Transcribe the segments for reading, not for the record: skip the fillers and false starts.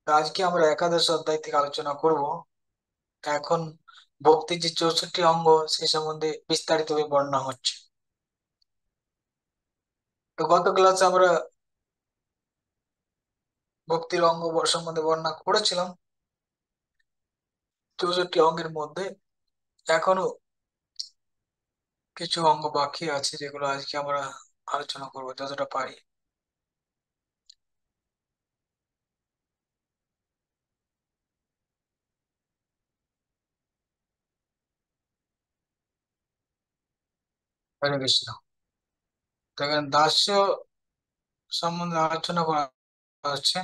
তো আজকে আমরা একাদশ অধ্যায় থেকে আলোচনা করব। এখন ভক্তির যে 64 অঙ্গ সে সম্বন্ধে বিস্তারিত বর্ণনা হচ্ছে। তো গত ক্লাসে আমরা ভক্তির অঙ্গ সম্বন্ধে বর্ণনা করেছিলাম 64 অঙ্গের মধ্যে। এখনো কিছু অঙ্গ বাকি আছে যেগুলো আজকে আমরা আলোচনা করব যতটা পারি। হরে কৃষ্ণ। তো এখানে দাস্য সম্বন্ধে আলোচনা করা হচ্ছে।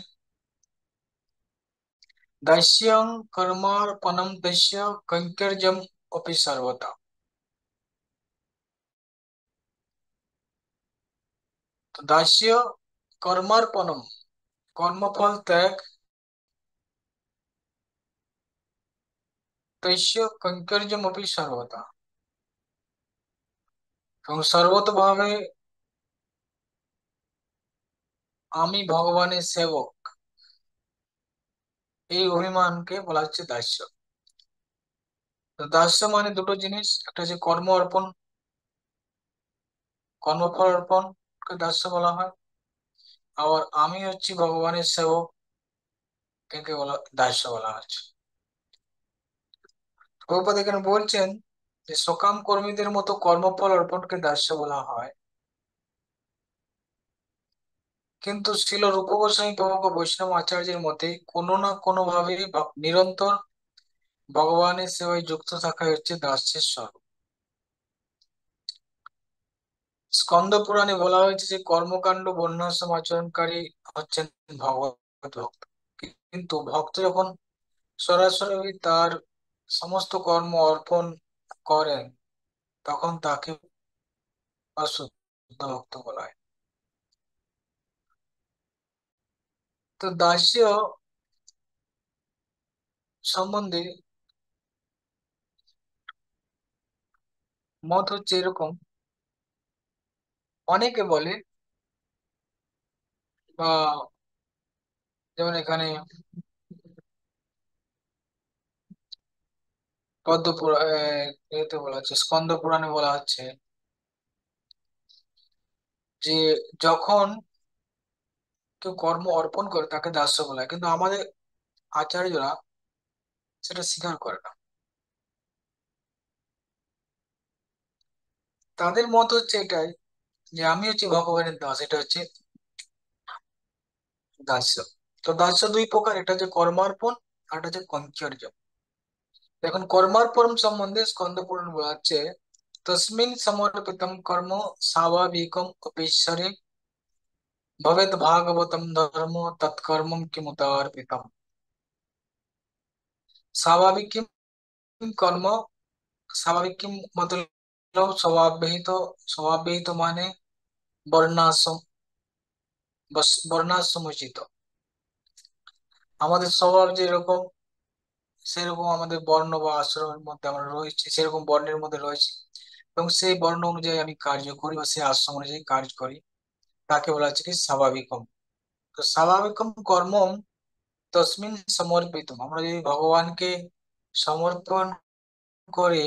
দাস্যং কর্মার্পণম তস্য কৈঙ্কর্যম অপি সর্বদা। তো দাস্য কর্মার্পণম, কর্মফল ত্যাগ, তস্য কৈঙ্কর্যমপি সর্বদা, এবং সর্বতভাবে আমি ভগবানের সেবক, এই অভিমানকে বলা হচ্ছে দাস্য। তো দাস্য মানে দুটো জিনিস, একটা হচ্ছে কর্ম অর্পণ, কর্মফল অর্পণ কে দাস্য বলা হয়। আবার আমি হচ্ছি ভগবানের সেবক, একে বলা দাস্য বলা হচ্ছে। প্রভুপাদ এখানে বলছেন যে সকাম কর্মীদের মতো কর্মফল অর্পণকে দাস্য বলা হয়, কিন্তু শিল রূপ গোস্বামী প্রমুখ বৈষ্ণব আচার্যের মতে কোনো না কোনো ভাবে নিরন্তর ভগবানের সেবায় যুক্ত থাকাই হচ্ছে দাস্যের স্বরূপ। স্কন্দ পুরাণে বলা হয়েছে যে কর্মকাণ্ড বর্ণাশ্রম আচরণকারী হচ্ছেন ভগবত ভক্ত, কিন্তু ভক্ত যখন সরাসরি তার সমস্ত কর্ম অর্পণ করেন তখন তাকে অশুদ্ধ ভক্ত বলা হয়। তো দাস্য সম্বন্ধে মত হচ্ছে এরকম, অনেকে বলে, বা যেমন এখানে পদ্ম পুরাণ, এতে বলা হচ্ছে স্কন্দ পুরাণে বলা হচ্ছে যে যখন কেউ কর্ম অর্পণ করে তাকে দাস্য বলা হয়, কিন্তু আমাদের আচার্যরা সেটা স্বীকার করে না। তাদের মত হচ্ছে এটাই যে আমি হচ্ছে ভগবানের দাস, এটা হচ্ছে দাস্য। তো দাস্য দুই প্রকার, এটা হচ্ছে কর্মার্পণ আর এটা হচ্ছে কঞ্চর্য। এখন কর্মার্পণ সম্বন্ধে স্কন্দ পুরাণ বলা হচ্ছে তস্মিন সমর্পিতম কর্ম স্বাভাবিকম অপেশ্বরে ভবেদ ভাগবতম ধর্ম তৎকর্মম কিমুতার্পিতম। স্বাভাবিক কিম কর্ম, স্বাভাবিক কিম मतलब স্বভাব বিহিত মানে বর্ণাশ্রম, বর্ণাশ্রমোচিত। আমাদের স্বভাব যেরকম সেরকম আমাদের বর্ণ বা আশ্রমের মধ্যে আমরা রয়েছি, সেরকম বর্ণের মধ্যে রয়েছে, এবং সেই বর্ণ অনুযায়ী আমি কার্য করি বা সেই আশ্রম অনুযায়ী কাজ করি, তাকে বলা হচ্ছে কি স্বাভাবিকম। তো স্বাভাবিকম কর্মম তসমিন সমর্পিতম, আমরা যদি ভগবানকে সমর্পণ করে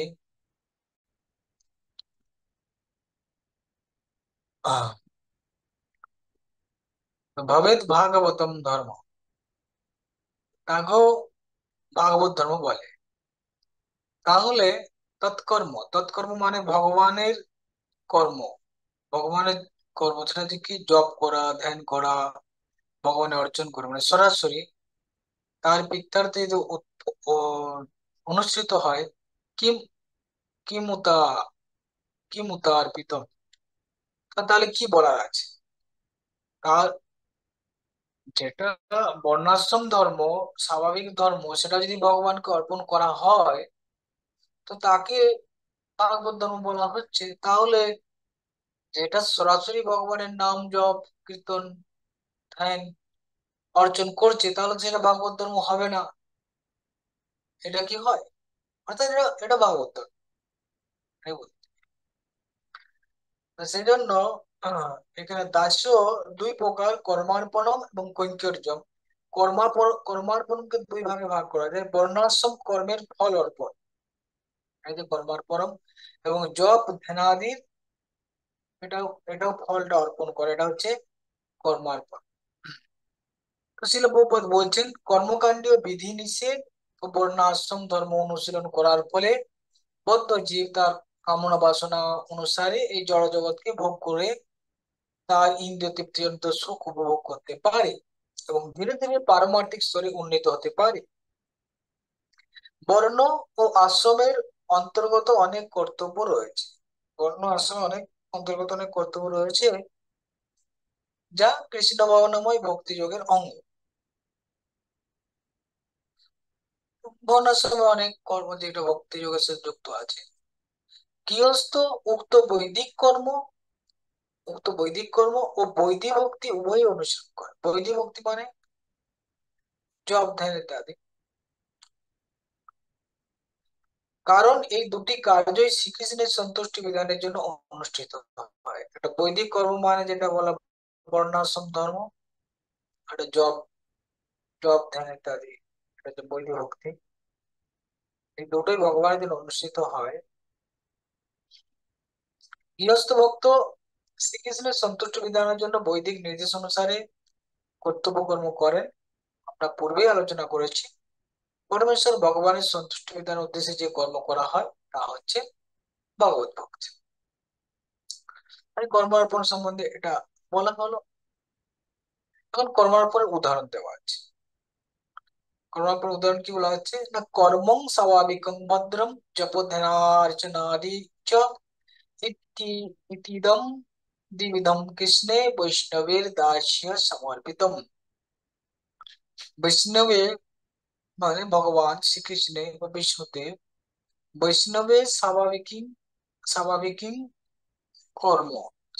আহ, ভবেদ ভাগবতম ধর্ম, তাকেও ভাগবত ধর্ম বলে। তাহলে তৎকর্ম, তৎকর্ম মানে ভগবানের কর্ম, ভগবানের কর্ম সেটা হচ্ছে কি জপ করা, ধ্যান করা, ভগবানের অর্জন করা, মানে সরাসরি তার পিত্তার্থে যে অনুষ্ঠিত হয়। কিম কিমুতা কিমুতা অর্পিত, তাহলে কি বলার আছে? তার যেটা বর্ণাশ্রম ধর্ম, স্বাভাবিক ধর্ম, সেটা যদি ভগবানকে অর্পণ করা হয় তো তাকে ভাগবত ধর্ম বলা হচ্ছে। তাহলে যেটা সরাসরি ভগবানের নাম জপ, কীর্তন, ধ্যান অর্জন করছে, তাহলে সেটা ভাগবত ধর্ম হবে না। এটা কি হয়? অর্থাৎ এটা ভাগবত ধর্ম, এটাই বলতে। তো সেই জন্য আহ, এখানে দাস্য দুই প্রকার, কর্মার্পণম এবং কৈঙ্কর্যম। কর্মার্পণকে দুই ভাগে ভাগ করা যায়: বর্ণাশ্রম কর্মের ফল অর্পণ, এই যে কর্মার্পণম, এবং জপ ধ্যানাদির, এটাও এটাও ফলটা অর্পণ করে, এটা হচ্ছে কর্মার্পণ। তো শিল প্রভুপাদ বলছেন, কর্মকাণ্ডীয় বিধি নিষেধ ও বর্ণ আশ্রম ধর্ম অনুশীলন করার ফলে বদ্ধ জীব তার কামনা বাসনা অনুসারে এই জড় জগৎকে ভোগ করে তার ইন্দ্রিয় তৃপ্তিজনিত সুখ উপভোগ করতে পারে এবং ধীরে ধীরে পারমার্থিক স্তরে উন্নীত হতে পারে। বর্ণ ও আশ্রমের অন্তর্গত অনেক কর্তব্য রয়েছে। বর্ণ আশ্রমে অন্তর্গত অনেক কর্তব্য রয়েছে, যা কৃষ্ণ ভাবনাময় ভক্তি যোগের অঙ্গ। বর্ণাশ্রমে অনেক কর্ম যেটা ভক্তি যোগের সাথে যুক্ত আছে। গৃহস্থ উক্ত বৈদিক কর্ম ও বৈদিক ভক্তি উভয়ই অনুসরণ করে। বৈদিক ভক্তি মানে জপ ধ্যান ইত্যাদি, কারণ এই দুটি কার্যই শ্রীকৃষ্ণের সন্তুষ্টি বিধানের জন্য অনুষ্ঠিত হয়। একটা বৈদিক কর্ম মানে যেটা বলা বর্ণাশ্রম ধর্ম, একটা জপ জপ ধ্যান ইত্যাদি, এটা হচ্ছে বৈদিক ভক্তি। এই দুটোই ভগবানের জন্য অনুষ্ঠিত হয়। গৃহস্থ ভক্ত শ্রীকৃষ্ণের সন্তুষ্টি বিধানের জন্য বৈদিক নির্দেশ অনুসারে কর্তব্য কর্ম করেন। আমরা পূর্বেই আলোচনা করেছি, পরমেশ্বর ভগবানের সন্তুষ্টি বিধানের উদ্দেশ্যে যে কর্ম করা হয় তা হচ্ছে ভগবত ভক্তি। আর কর্মার্পণ সম্বন্ধে এটা বলা হলো। এখন কর্মার্পণের উদাহরণ দেওয়া আছে। কর্মার্পণের উদাহরণ কি বলা হচ্ছে না, কর্মং স্বাভাবিকং ভদ্রম জপধ্যানার্চনাদি চ ইতি ইতিদম দ্বিবিধম কৃষ্ণে বৈষ্ণবের দাস্য সমর্পিতম। বৈষ্ণবে মানে ভগবান শ্রীকৃষ্ণে বা বিষ্ণুদেব, বৈষ্ণবের স্বাভাবিক কর্ম।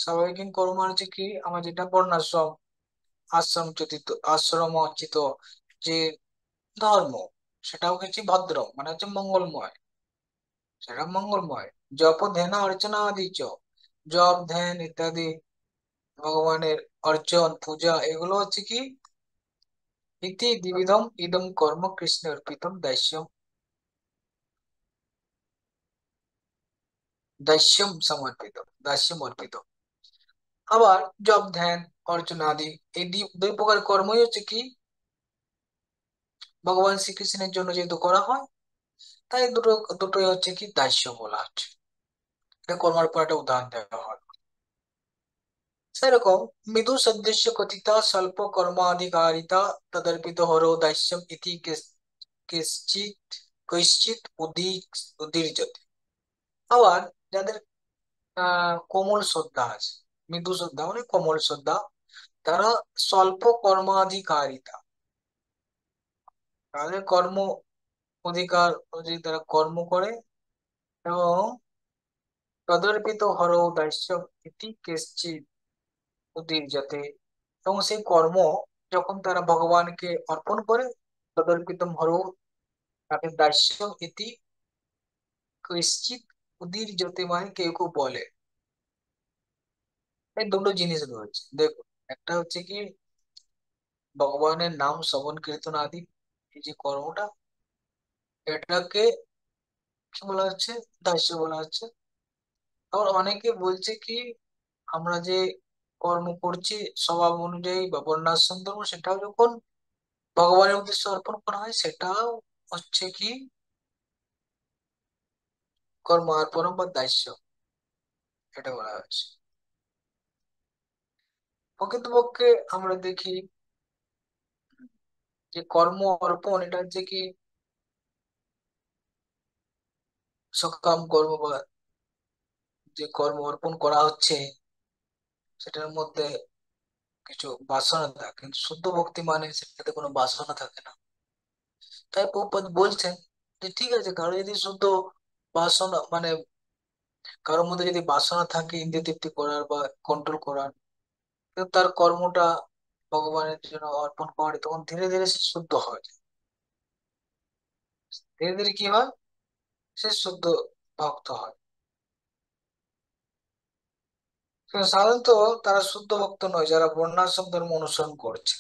স্বাভাবিক কর্ম মানে হচ্ছে কি, আমার যেটা বর্ণাশ্রম আশ্রমোচিত যে ধর্ম, সেটাও হচ্ছে ভদ্র মানে হচ্ছে মঙ্গলময়, সেটা মঙ্গলময়। জপ ধ্যান অর্চনা আদি চ, জপ ধ্যান ইত্যাদি ভগবানের অর্চন পূজা, এগুলো হচ্ছে কি ইতি দ্বিবিধম ইদম কর্ম কৃষ্ণ অর্পিতম দাস্যম দাস্যম অর্পিত। আবার জপ ধ্যান অর্চনা আদি, এই দুই প্রকার কর্মই হচ্ছে কি ভগবান শ্রীকৃষ্ণের জন্য যেহেতু করা হয়, তাই দুটোই হচ্ছে কি দাস্য বলা হচ্ছে। এটা কর্মার পর একটা উদাহরণ দেওয়া হয়। সেরকম মৃদু সদৃশ্য কথিতা স্বল্প কর্মাধিকারিতা তদর্পিত হরো দাস্যম ইতি কিশ্চিত কৈশ্চিত উদীর্যতে। আবার যাদের কোমল শ্রদ্ধা আছে, মৃদু শ্রদ্ধা মানে কোমল শ্রদ্ধা, তারা স্বল্প কর্মাধিকারিতা, তাদের কর্ম অধিকার অনুযায়ী তারা কর্ম করে, এবং তদর্পিত হরো দাস্যম ইতি কেশ্চিত উদীর্যতে, এবং সেই কর্ম যখন তারা ভগবানকে অর্পণ করে, তদর্পিতম হরো, তাকে দাস্য ইতি কশ্চিৎ উদীর্যতে মানে কেউ কেউ বলে। এই দুটো জিনিস রয়েছে দেখো, একটা হচ্ছে কি ভগবানের নাম শ্রবণ কীর্তন আদি, এই যে কর্মটা, এটাকে কি বলা হচ্ছে, দাস্য বলা হচ্ছে। আবার অনেকে বলছে কি আমরা যে কর্ম করছি স্বভাব অনুযায়ী বা বর্ণাশ্রম ধর্ম, সেটাও যখন ভগবানের উদ্দেশ্যে অর্পণ করা হয়, সেটাও হচ্ছে কি কর্ম অর্পণ বা দাস্য, এটা বলা হচ্ছে। প্রকৃতপক্ষে আমরা দেখি যে কর্ম অর্পণ এটা হচ্ছে কি সকাম কর্ম বা যে কর্ম অর্পণ করা হচ্ছে, সেটার মধ্যে কিছু বাসনা থাকে, কিন্তু শুদ্ধ ভক্তি মানে সেটাতে কোনো বাসনা থাকে না। তাই প্রভুপাদ বলছেন যে ঠিক আছে, কারো যদি শুদ্ধ বাসনা মানে কারোর মধ্যে যদি বাসনা থাকে ইন্দ্রিয় তৃপ্তি করার বা কন্ট্রোল করার, কিন্তু তার কর্মটা ভগবানের জন্য অর্পণ করে, তখন ধীরে ধীরে সে শুদ্ধ হয়। ধীরে ধীরে কি হয়, সে শুদ্ধ ভক্ত হয়। কিন্তু সাধারণত তারা শুদ্ধ ভক্ত নয় যারা বর্ণাশ্রম ধর্ম অনুসরণ করছে।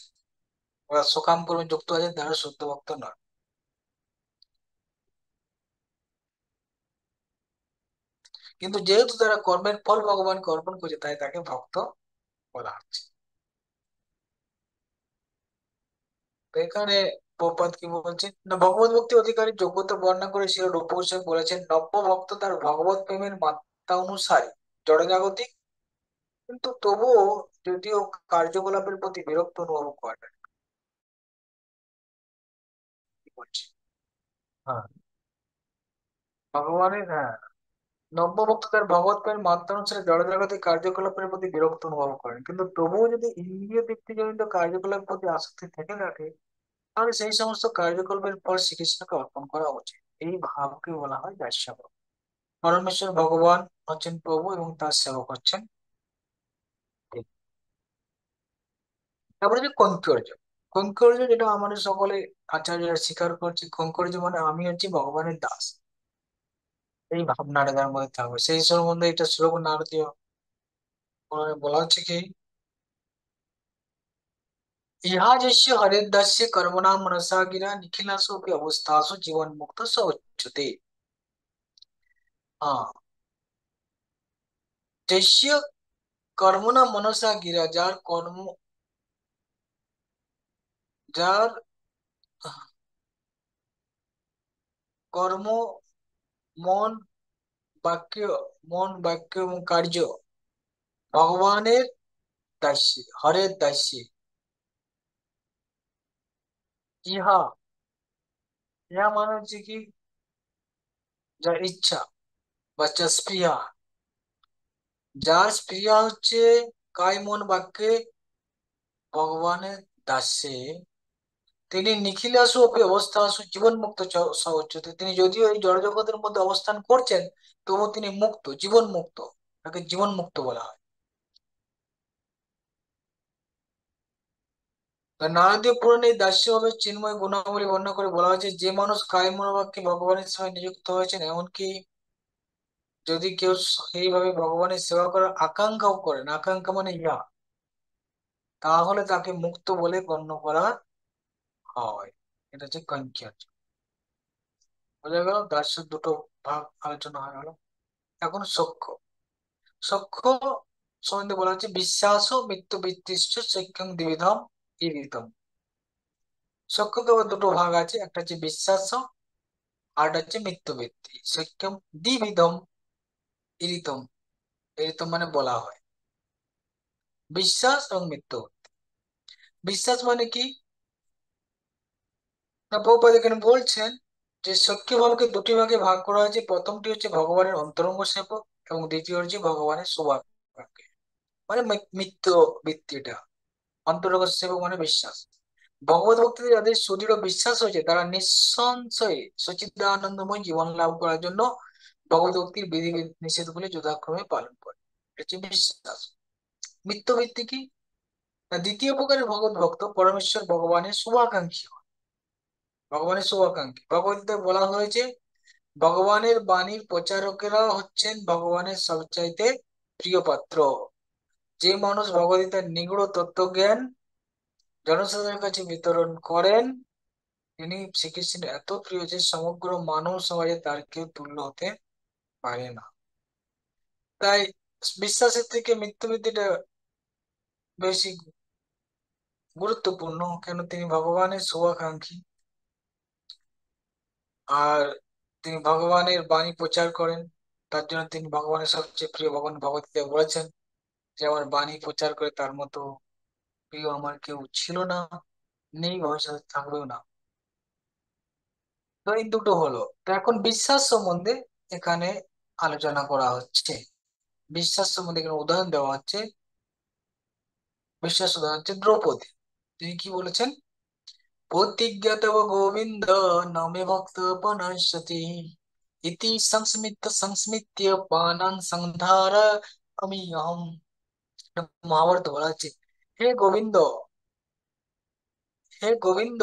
ওরা সকাম কর্মে যুক্ত আছে, তারা শুদ্ধ ভক্ত নয়। কিন্তু যেহেতু তারা কর্মের ফল ভগবানকে অর্পণ করছে, তাই তাকে ভক্ত বলা হচ্ছে। তো এখানে প্রপাত কি বলছেন না, ভগবত ভক্তি অধিকারী যোগ্যতা বর্ণনা করে শ্রী রূপ গোস্বামী বলেছেন, নব্য ভক্ত তার ভগবত প্রেমের মাত্রা অনুসারী জড়জাগতিক, কিন্তু তবুও যদিও কার্যকলাপের প্রতি বিরক্ত অনুভব করে। কি বলছে? হ্যাঁ, ভগবানের, হ্যাঁ, নব্যভক্ত তার ভগবত প্রেমের মাত্রা অনুসারে জড়জাগতিক কার্যকলাপের প্রতি বিরক্ত অনুভব করেন, কিন্তু তবুও যদি ইন্দ্রিয় তৃপ্তিজনিত কার্যকলাপের প্রতি আসক্তি থেকে থাকে, তাহলে সেই সমস্ত কার্যকল্পের পর শ্রীকৃষ্ণকে অর্পণ করা উচিত। এই ভাবকে বলা হয় দাস্যভাব। পরমেশ্বর ভগবান হচ্ছেন প্রভু এবং তার সেবক হচ্ছেন দেব। তারপরে যে কৈঙ্কর্য, কৈঙ্কর্য যেটা আমাদের সকলে আচার্যরা স্বীকার করছে, কৈঙ্কর্য মানে আমি হচ্ছি ভগবানের দাস, এই ভাবনাটা তার মধ্যে থাকবে। সেই সম্বন্ধে একটা শ্লোক নারদীয় পুরাণে বলা হচ্ছে কি, ইহা যস্য হরের্দাস্য কর্মণা মনসা গিরা নিখিলাসু অবস্থাসু জীবন মুক্ত স উচ্যতে। হ্যাঁ, যস্য কর্মণা মনসা গিরা, যার কর্ম, যার কর্ম, মন, বাক্য, মন বাক্য এবং কার্য ভগবানের দাসী, হরের দাসী। ইহা, ইহা মানে হচ্ছে কি, যার ইচ্ছা বা যার স্পৃহা, যার স্পৃহা হচ্ছে কায় মন বাক্যে ভগবানের দাসে, তিনি নিখিলাসু অপি অবস্থাসু জীবন মুক্ত উচ্যতে। তিনি যদিও এই জড় জগতের মধ্যে অবস্থান করছেন, তবুও তিনি মুক্ত, জীবন মুক্ত, তাকে জীবন মুক্ত বলা হয়। তাই নারদীয় পুরাণে এই দাস্য ভাবে চিন্ময় গুণাবলী বর্ণনা করে বলা হয়েছে, যে মানুষ কায় মনোবাক্যে ভগবানের সেবায় নিযুক্ত হয়েছেন, এমনকি যদি কেউ সেইভাবে ভগবানের সেবা করার আকাঙ্ক্ষাও করেন, আকাঙ্ক্ষা মানে ইয়া, তাহলে তাকে মুক্ত বলে গণ্য করা হয়। এটা হচ্ছে কাঙ্ক্ষা। বোঝা গেল, দাস্য দুটো ভাগ আলোচনা হয়ে গেল। এখন সখ্য, সখ্য সম্বন্ধে বলা হচ্ছে, বিশ্বাস ও মৃত্যু বৃত্তিশ্চ সখ্যং দ্বিবিধম ইরিতম। সখ্যকে আবার দুটো ভাগ আছে, একটা হচ্ছে বিশ্বাস, আর একটা হচ্ছে মৃত্যু বৃত্তি। সখ্যম দ্বিবিধম ইরিতম, ইরিতম মানে বলা হয় বিশ্বাস এবং মৃত্যু। বিশ্বাস মানে কি না, প্রভুপাদ এখানে বলছেন যে সখ্য ভাবকে দুটি ভাগে ভাগ করা হয়েছে। প্রথমটি হচ্ছে ভগবানের অন্তরঙ্গ সেবক, এবং দ্বিতীয় হচ্ছে ভগবানের শুভাকাঙ্ক্ষী, মানে মৃত্যু বৃত্তিটা। অন্তরঙ্গ সেবক মানে বিশ্বাস। ভগবত ভক্তিতে যাদের সুদৃঢ় বিশ্বাস হয়েছে, তারা নিঃসংশয়ে সচিদানন্দময় জীবন লাভ করার জন্য ভগবত ভক্তির বিধি নিষেধগুলি যথাক্রমে পালন করে। এটা হচ্ছে বিশ্বাস। মৃত্যু বৃত্তি কি না, দ্বিতীয় প্রকারের ভগবত ভক্ত পরমেশ্বর ভগবানের শুভাকাঙ্ক্ষী হয়। ভগবানের শুভাকাঙ্ক্ষী, ভগবদ্গীতায় বলা হয়েছে, ভগবানের বাণীর প্রচারকেরা হচ্ছেন ভগবানের সবচাইতে প্রিয় পাত্র। যে মানুষ ভগবদ্গীতার নিগূঢ় তত্ত্বজ্ঞান জনসাধারণের কাছে বিতরণ করেন, তিনি শ্রীকৃষ্ণের এত প্রিয় যে সমগ্র মানব সমাজে তার কেউ তুল্য হতে পারে না। তাই বিশ্বাসের থেকে মৃত্যুবৃত্তিটা বেশি গুরুত্বপূর্ণ, কেন তিনি ভগবানের শুভাকাঙ্ক্ষী, আর তিনি ভগবানের বাণী প্রচার করেন। তার জন্য তিনি ভগবানের সবচেয়ে প্রিয়। ভগবান ভগবদ্গীতায় বলেছেন যে আমার বাণী প্রচার করে তার মতো প্রিয় আমার কেউ ছিল না, নেই, ভবিষ্যতে থাকবেও না। তো এই দুটো হলো। তো এখন বিশ্বাস সম্বন্ধে এখানে আলোচনা করা হচ্ছে। বিশ্বাস সম্বন্ধে এখানে উদাহরণ দেওয়া হচ্ছে। বিশ্বাস উদাহরণ হচ্ছে দ্রৌপদী। তিনি কি বলেছেন, প্রতিজ্ঞা তব গোবিন্দ নমে ভক্ত পনশ্যতি ইতি সংস্মিত্য পানান সংধার আমি অহম। মহাভারত বলা হচ্ছে, হে গোবিন্দ, হে গোবিন্দ,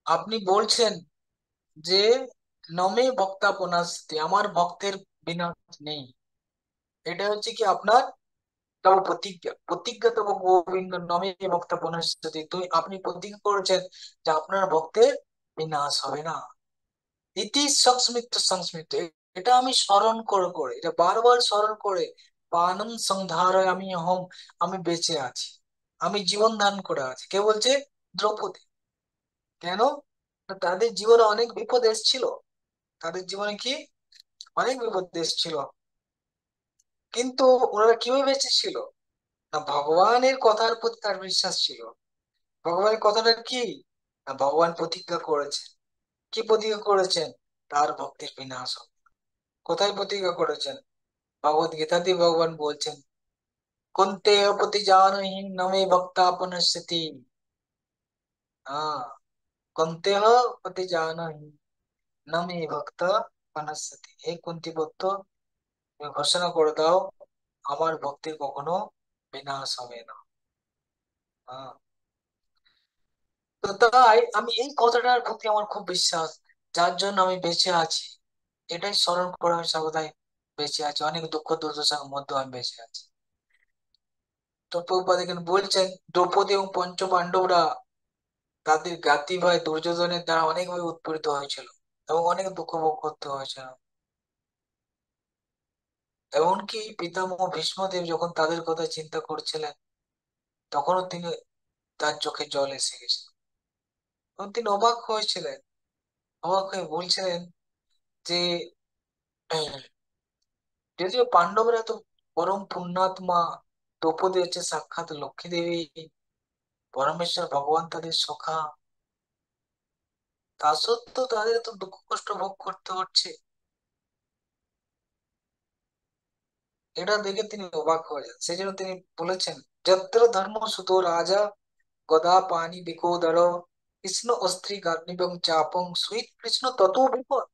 আপনি বলছেন যে নমে ভক্তাপনাস্তি, আমার ভক্তের বিনাশ নেই। এটা হচ্ছে কি আপনার তবে প্রতিজ্ঞা প্রতিজ্ঞা তবে গোবিন্দ নমে ভক্ত পুনঃস্থিতি, আপনি প্রতিজ্ঞা করেছেন যে আপনার ভক্তের বিনাশ হবে না। ইতি সংস্মৃত সংস্মৃত, এটা আমি স্মরণ করে করে, এটা বারবার স্মরণ করে, পানম সংধারয় আমি হম, আমি বেঁচে আছি, আমি জীবন দান করে আছি। কে বলছে? দ্রৌপদী। কেন? না, তাদের জীবনে অনেক বিপদ এসেছিল। তাদের জীবনে কি অনেক বিপদ এসেছিল, কিন্তু ওনারা কিভাবে বেঁচে ছিল? না, ভগবানের কথার প্রতি তার বিশ্বাস ছিল। ভগবানের কথাটা কি? না, ভগবান প্রতিজ্ঞা করেছেন। কি প্রতিজ্ঞা করেছেন? তার ভক্তির বিনাশ হবে। কোথায় প্রতিজ্ঞা করেছেন? ভগবত গীতাতে ভগবান বলছেন, কুন্তে প্রতি জানহি নমে ভক্তা পুনঃস্থিতি। हाँ, कुंते हो प्रति জানহি নমে ভক্তা পুনঃস্থিতি। হে কুন্তি পুত্র, তুমি ঘোষণা করে দাও আমার ভক্তির কখনো বিনাশ হবে না। হ্যাঁ, তো তাই আমি এই কথাটার প্রতি আমার খুব বিশ্বাস, যার জন্য আমি বেঁচে আছি। এটাই স্মরণ করে আমি সর্বদাই বেঁচে আছি, অনেক দুঃখ দুর্দশার মধ্যে আমি বেঁচে আছি। তো প্রভুপাদ এখানে বলছেন, দ্রৌপদী এবং পঞ্চ পাণ্ডবরা তাদের জ্ঞাতি ভাই দুর্যোধনের দ্বারা অনেকভাবে উৎপীড়িত হয়েছিল এবং অনেক দুঃখ ভোগ করতে হয়েছিল। এমনকি পিতামহ ভীষ্মদেব যখন তাদের কথা চিন্তা করছিলেন, তখনও তিনি, তার চোখে জল এসে গেছে, তখন তিনি অবাক হয়েছিলেন। অবাক হয়ে বলছিলেন যে যদিও পাণ্ডবরা তো পরম পুণ্যাত্মা, দ্রৌপদী হচ্ছে সাক্ষাৎ লক্ষ্মী দেবী, পরমেশ্বর ভগবান তাদের সখা, তা সত্ত্বেও তাদের তো দুঃখ কষ্ট ভোগ করতে হচ্ছে। এটা দেখে তিনি অবাক হয়ে যান, সেই জন্য তিনি বলেছেন, যত্র ধর্ম সুতো রাজা গদা পানি বিকোদর কৃষ্ণ অস্ত্রী গান্ডীবং চাপং সুইত কৃষ্ণ তত বিপদ।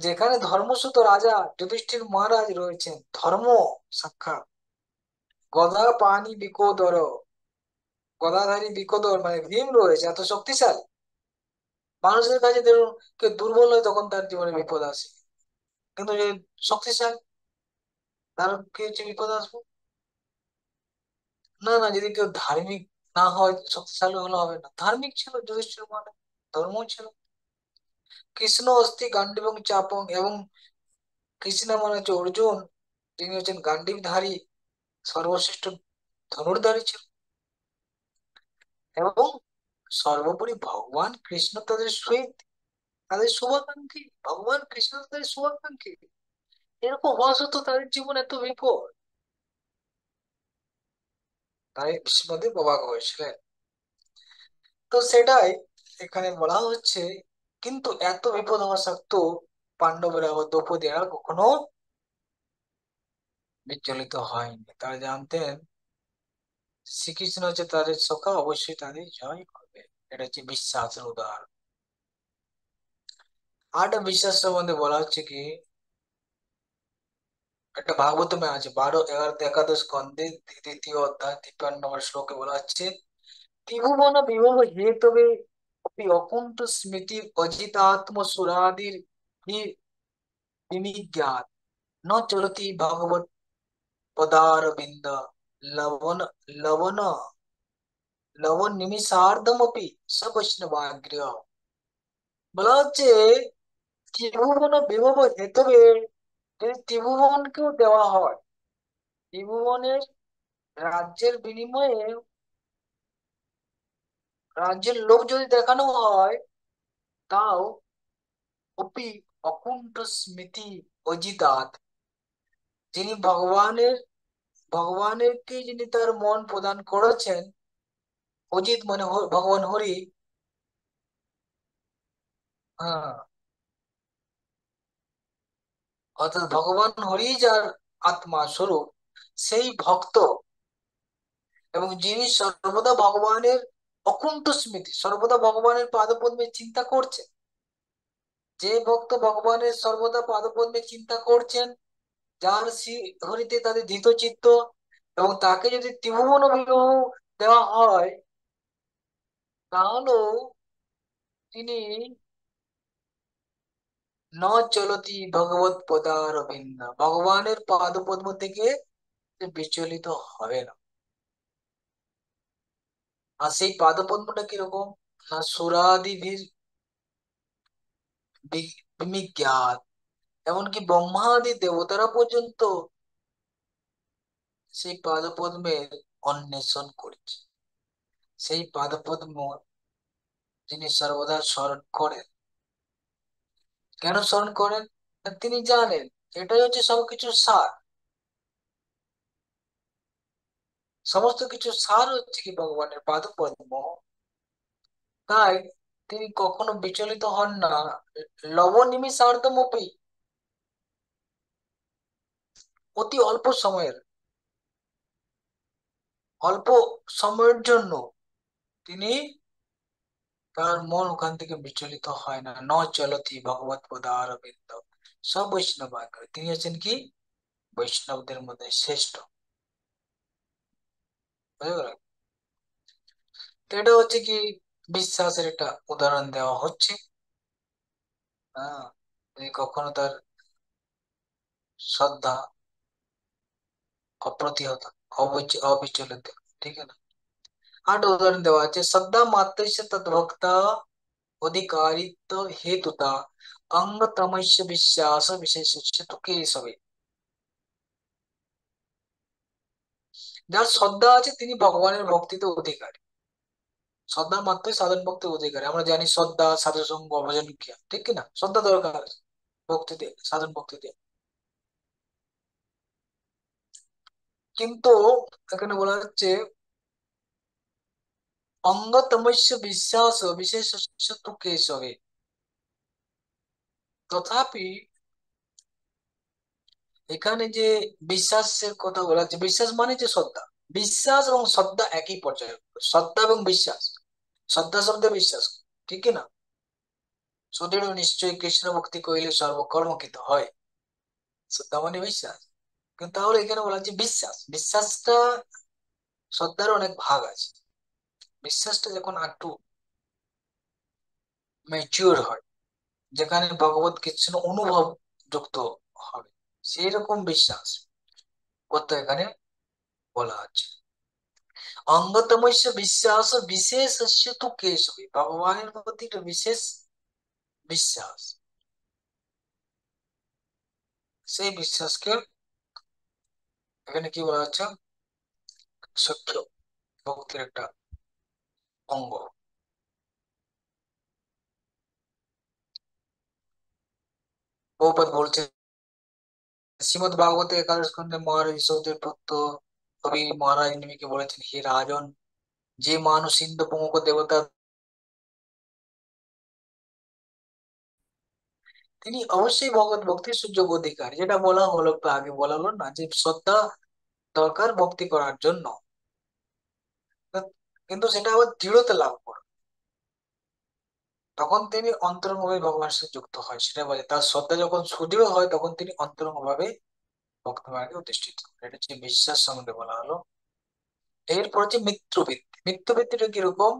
যেখানে ধর্মসূত রাজা যুধিষ্ঠির মহারাজ রয়েছেন, ধর্ম সাক্ষাৎ, গদা পানি বিকোদর, গদাধারী বিকোদর মানে ভীম রয়েছে, এত শক্তিশালী। মানুষের কাছে ধরুন কেউ দুর্বল হয় তখন তার জীবনে বিপদ আসে, কিন্তু যে শক্তিশালী, তার কি হচ্ছে বিপদ আসবে? না না, যদি কেউ ধার্মিক না হয় শক্তিশালী হলে হবে না, ধার্মিক ছিল যুধিষ্ঠির মহারাজ, ধর্ম ছিল। কৃষ্ণ অস্থি গান্ডীবং চাপং, এবং কৃষ্ণ মানে হচ্ছে অর্জুন, তিনি হচ্ছেন গান্ডীবধারী, সর্বশ্রেষ্ঠ ধনুর্ধারী ছিল। এবং সর্বোপরি ভগবান কৃষ্ণ তাদের সহিত, তাদের শুভাকাঙ্ক্ষী, ভগবান কৃষ্ণ তাদের শুভাকাঙ্ক্ষী, এরকম হওয়া সত্ত্বেও তাদের জীবন এত বিপদ, তাই বিষ্ণুদেব অবাক হয়েছিলেন। তো সেটাই এখানে বলা হচ্ছে, কিন্তু এত বিপদ হওয়া সত্ত্বেও পাণ্ডবরা ও দ্রৌপদীরা কখনো বিচলিত হয়নি। তারা জানতেন শ্রীকৃষ্ণ হচ্ছে তাদের সখা, অবশ্যই তাদের জয় করবে। এটা হচ্ছে বিশ্বাসের উদাহরণ। আর একটা বিশ্বাস সম্বন্ধে বলা হচ্ছে কি, একটা ভাগবতমে আছে 12 11 একাদশ স্কন্ধে, দ্বিতীয় অধ্যায় 53 নম্বর শ্লোকে বলা হচ্ছে, ত্রিভুবন বিভব হেতবে অপি অকুণ্ঠ স্মৃতি অজিতাত্ম সুরাদির হি বিনিজ্ঞাত ন চলতি ভগবত পদার বিন্দ লবণ লবণ লবণ নিমিষার্ধমপি সবৈষ্ণবাগ্র্য। বলা হচ্ছে ত্রিভুবন বিভব হেতবে, যদি ত্রিভুবনকেও দেওয়া হয়, ত্রিভুবনের রাজ্যের বিনিময়ে রাজ্যের লোক যদি দেখানো হয়, তাও অপি অকুণ্ঠ স্মৃতি অজিতাত, যিনি ভগবানেরকে যিনি তার মন প্রদান করেছেন, অজিত মানে ভগবান হরি। হ্যাঁ, অর্থাৎ ভগবান হরি যার আত্মা স্বরূপ, সেই ভক্ত, এবং যিনি সর্বদা ভগবানের অকুণ্ঠ স্মৃতি, সর্বদা ভগবানের পাদপদ্মে চিন্তা করছেন, যে ভক্ত ভগবানের সর্বদা পাদপদ্মে চিন্তা করছেন, যার শ্রী হরিতে তাদের ধৃত চিত্ত, এবং তাকে যদি ত্রিভুবন বিবাহ দেওয়া হয়, তাহলেও তিনি ন চলতি ভগবত পদার বিন্দা, ভগবানের পাদপদ্ম থেকে যে বিচলিত হবে না। আর সেই পাদপদ্মটা কিরকম, না সুরাদিভির বিজ্ঞাত, এমনকি ব্রহ্মাদি দেবতারা পর্যন্ত সেই পাদপদ্মের অন্বেষণ করেছে। সেই পাদপদ্ম তিনি সর্বদা স্মরণ করেন। কেন স্মরণ করেন? না তিনি জানেন এটাই হচ্ছে সবকিছুর সার। সমস্ত কিছু সার হচ্ছে কি ভগবানের পাদপদ্ম। তাই তিনি কখনো বিচলিত হন না। লবনিমিষার্ধমপি, অতি অল্প সময়ের, অল্প সময়ের জন্য তিনি, তার মন ওখান থেকে বিচলিত হয় না। ন চলতি ভগবত পদারবিন্দ সব বৈষ্ণব আগ্রহ। তিনি হচ্ছেন কি বৈষ্ণবদের মধ্যে শ্রেষ্ঠ। বুঝতে পারলেন? তো এটা হচ্ছে কি বিশ্বাসের একটা উদাহরণ দেওয়া হচ্ছে। হ্যাঁ, যদি কখনো তার শ্রদ্ধা অপ্রতিহত, অবিচলিত, ঠিক আছে। আর একটা উদাহরণ দেওয়া আছে, শ্রদ্ধা মাত্রস্য তদ্ভক্তা অধিকারিত্ব হেতুতা অঙ্গতমস্য বিশ্বাস বিশেষস্য তু কেশবে। যার শ্রদ্ধা আছে তিনি ভগবানের ভক্তিতে অধিকারী। শ্রদ্ধার মাত্রই সাধন ভক্তির অধিকারী। আমরা জানি শ্রদ্ধা সাধু সঙ্গ ভজন ক্রিয়া, ঠিক কিনা? শ্রদ্ধা দরকার ভক্তিতে, সাধন ভক্তিতে। কিন্তু এখানে বলা হচ্ছে অঙ্গতমস্য বিশ্বাস বিশেষস্য তু কেশবে। তথাপি এখানে যে বিশ্বাসের কথা বলা হচ্ছে, বিশ্বাস মানে যে শ্রদ্ধা, বিশ্বাস এবং শ্রদ্ধা একই পর্যায়ে। শ্রদ্ধা এবং বিশ্বাস, শ্রদ্ধা শব্দে বিশ্বাস, ঠিক কি না? সুদৃঢ় নিশ্চয় কৃষ্ণ ভক্তি করিলে সর্বকর্মকৃত হয়, শ্রদ্ধা মানে বিশ্বাস। কিন্তু তাহলে এখানে বলা হচ্ছে বিশ্বাস, বিশ্বাসটা, শ্রদ্ধার অনেক ভাগ আছে। বিশ্বাসটা যখন একটু ম্যাচিওর হয়, যেখানে ভগবত কৃষ্ণ অনুভব যুক্ত হবে, সেই রকম বিশ্বাস করতে এখানে বলা আছে। অঙ্গতমস্য বিশ্বাস বিশেষস্য তু কেশবে, ভগবানের প্রতি একটা বিশেষ বিশ্বাস, সেই বিশ্বাসকে এখানে কি বলা হচ্ছে, সখ্য ভক্তির একটা অঙ্গ। বহুপদ বলছে শ্রীমদ ভাগবতে একাদশ খন্ডে মহারাজ যশোদের পুত্র কবি মহারাজ নিমিকে বলেছেন, হে রাজন, যে মানুষ ইন্দ্র প্রমুখ দেবতা, তিনি অবশ্যই ভগবত ভক্তির সুযোগ অধিকার। যেটা বলা হলো একটু আগে, বলা হলো না যে শ্রদ্ধা দরকার ভক্তি করার জন্য, কিন্তু সেটা আবার দৃঢ়তা লাভ করে, তখন তিনি অন্তরঙ্গভাবে ভগবানের সাথে যুক্ত হয়। সেটা বলে তার শ্রদ্ধা যখন সুদৃঢ় হয় তখন তিনি অন্তরঙ্গভাবে ভক্ত মার্গে অধিষ্ঠিত হন। এটা হচ্ছে বিশ্বাস সম্বন্ধে বলা হলো। এরপর হচ্ছে মৃত্যুবৃত্তি। মৃত্যুবৃত্তিটা কিরকম,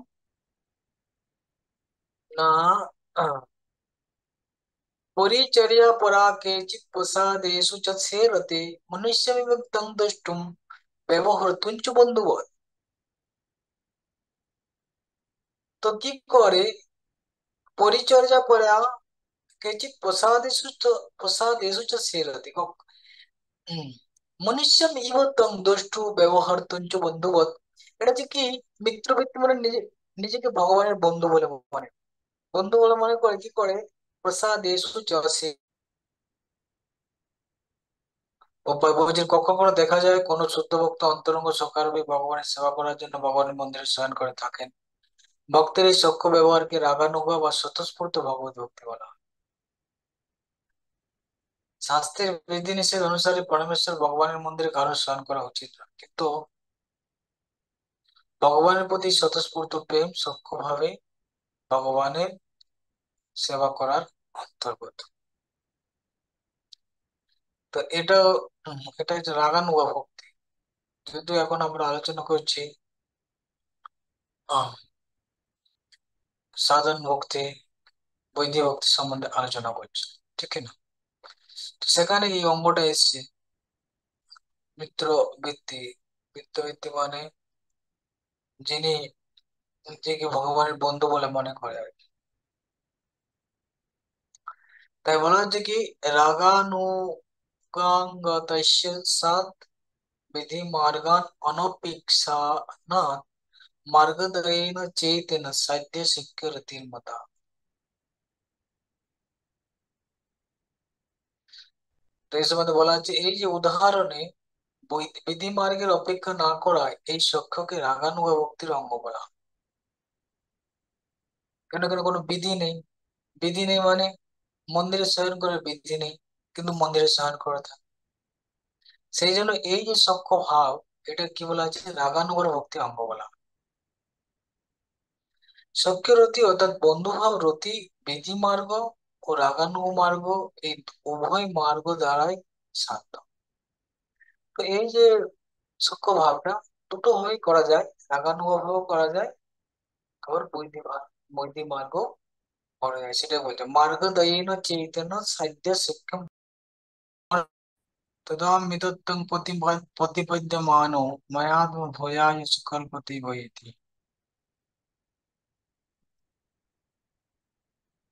না পরিচর্যা পরা কেচিৎ প্রসাদেষু চ সেরতে মনুষ্যমিমুক্তং দ্রষ্টুম ব্যবহর্তুঞ্চ বন্ধুবৎ। তো কি করে, পরিচর্যা পরা কেচিৎ প্রসাদেষু চ সেরতে, হম, মনুষ্যম ইহ তং দ্রষ্টু ব্যবহর্তুঞ্চ বন্ধুবৎ। এটা হচ্ছে কি, মিত্রবৃত্তি মানে নিজেকে ভগবানের বন্ধু বলে মনে, বন্ধু বলে মনে করে কি করে, প্রসাদেষু চ সে, বলছেন কখনো দেখা যায় কোন শুদ্ধ ভক্ত অন্তরঙ্গ সকারূপে ভগবানের সেবা করার জন্য ভগবানের মন্দিরে শয়ন করে থাকেন। ভক্তের এই সখ্য ব্যবহারকে রাগানুগ বা স্বতঃস্ফূর্ত ভগবত ভক্তি বলা হয়। শাস্ত্রের বিধিনিষেধ অনুসারে পরমেশ্বর ভগবানের মন্দিরে কারো শয়ন করা উচিত নয়, কিন্তু ভগবানের প্রতি স্বতঃস্ফূর্ত প্রেম সখ্য ভাবে ভগবানের সেবা করার অন্তর্গত। তো এটা এটা হচ্ছে রাগানুগ ভক্তি। যদিও এখন আমরা আলোচনা করছি আহ, সাধন ভক্তি, বৈদিক ভক্তি সম্বন্ধে আলোচনা করছি, ঠিক না? তো সেখানে এই অঙ্গটা এসছে, মিত্র বৃত্তি। মিত্র বৃত্তি মানে যিনি নিজেকে ভগবানের বন্ধু বলে মনে করে আর কি। তাই বলা হচ্ছে কি, রাগানুগাঙ্গতস্য সাত বিধি মার্গান অনপেক্ষা না মার্গদয়েন চেতেন সাধ্য শিক্ষা রতির মতা। তো এই সময় বলা হচ্ছে এই যে উদাহরণে বিধি মার্গের অপেক্ষা না করায় এই সখ্যকে রাগানুগ ভক্তির অঙ্গ বলা হয়। কেন কেন কোনো বিধি নেই। বিধি নেই মানে মন্দিরে শয়ন করার বিধি নেই, কিন্তু মন্দিরে শয়ন করে থাকে। সেই জন্য এই যে সখ্য ভাব, এটা কি বলা আছে, রাগানুগর ভক্তি অঙ্গ বলা হয়। সখ্য রতি অর্থাৎ বন্ধুভাব রতি বিধি মার্গ ও রাগানুগ মার্গ, এই উভয় মার্গ দ্বারাই সাধ্য। তো এই যে সূক্ষ্ম ভাবটা দুটো ভাবেই করা যায়, রাগানুগ ভাবেও করা যায়, আবার বৈধি মার্গ করা যায়। সেটা বলতে মার্গ দয়ন চৈতন্য সাধ্য শিক্ষা তদাম মিতত্বং প্রতিপদ্যমানো ময়াত্ম ভয়ায় সুকল্পতি বইতি।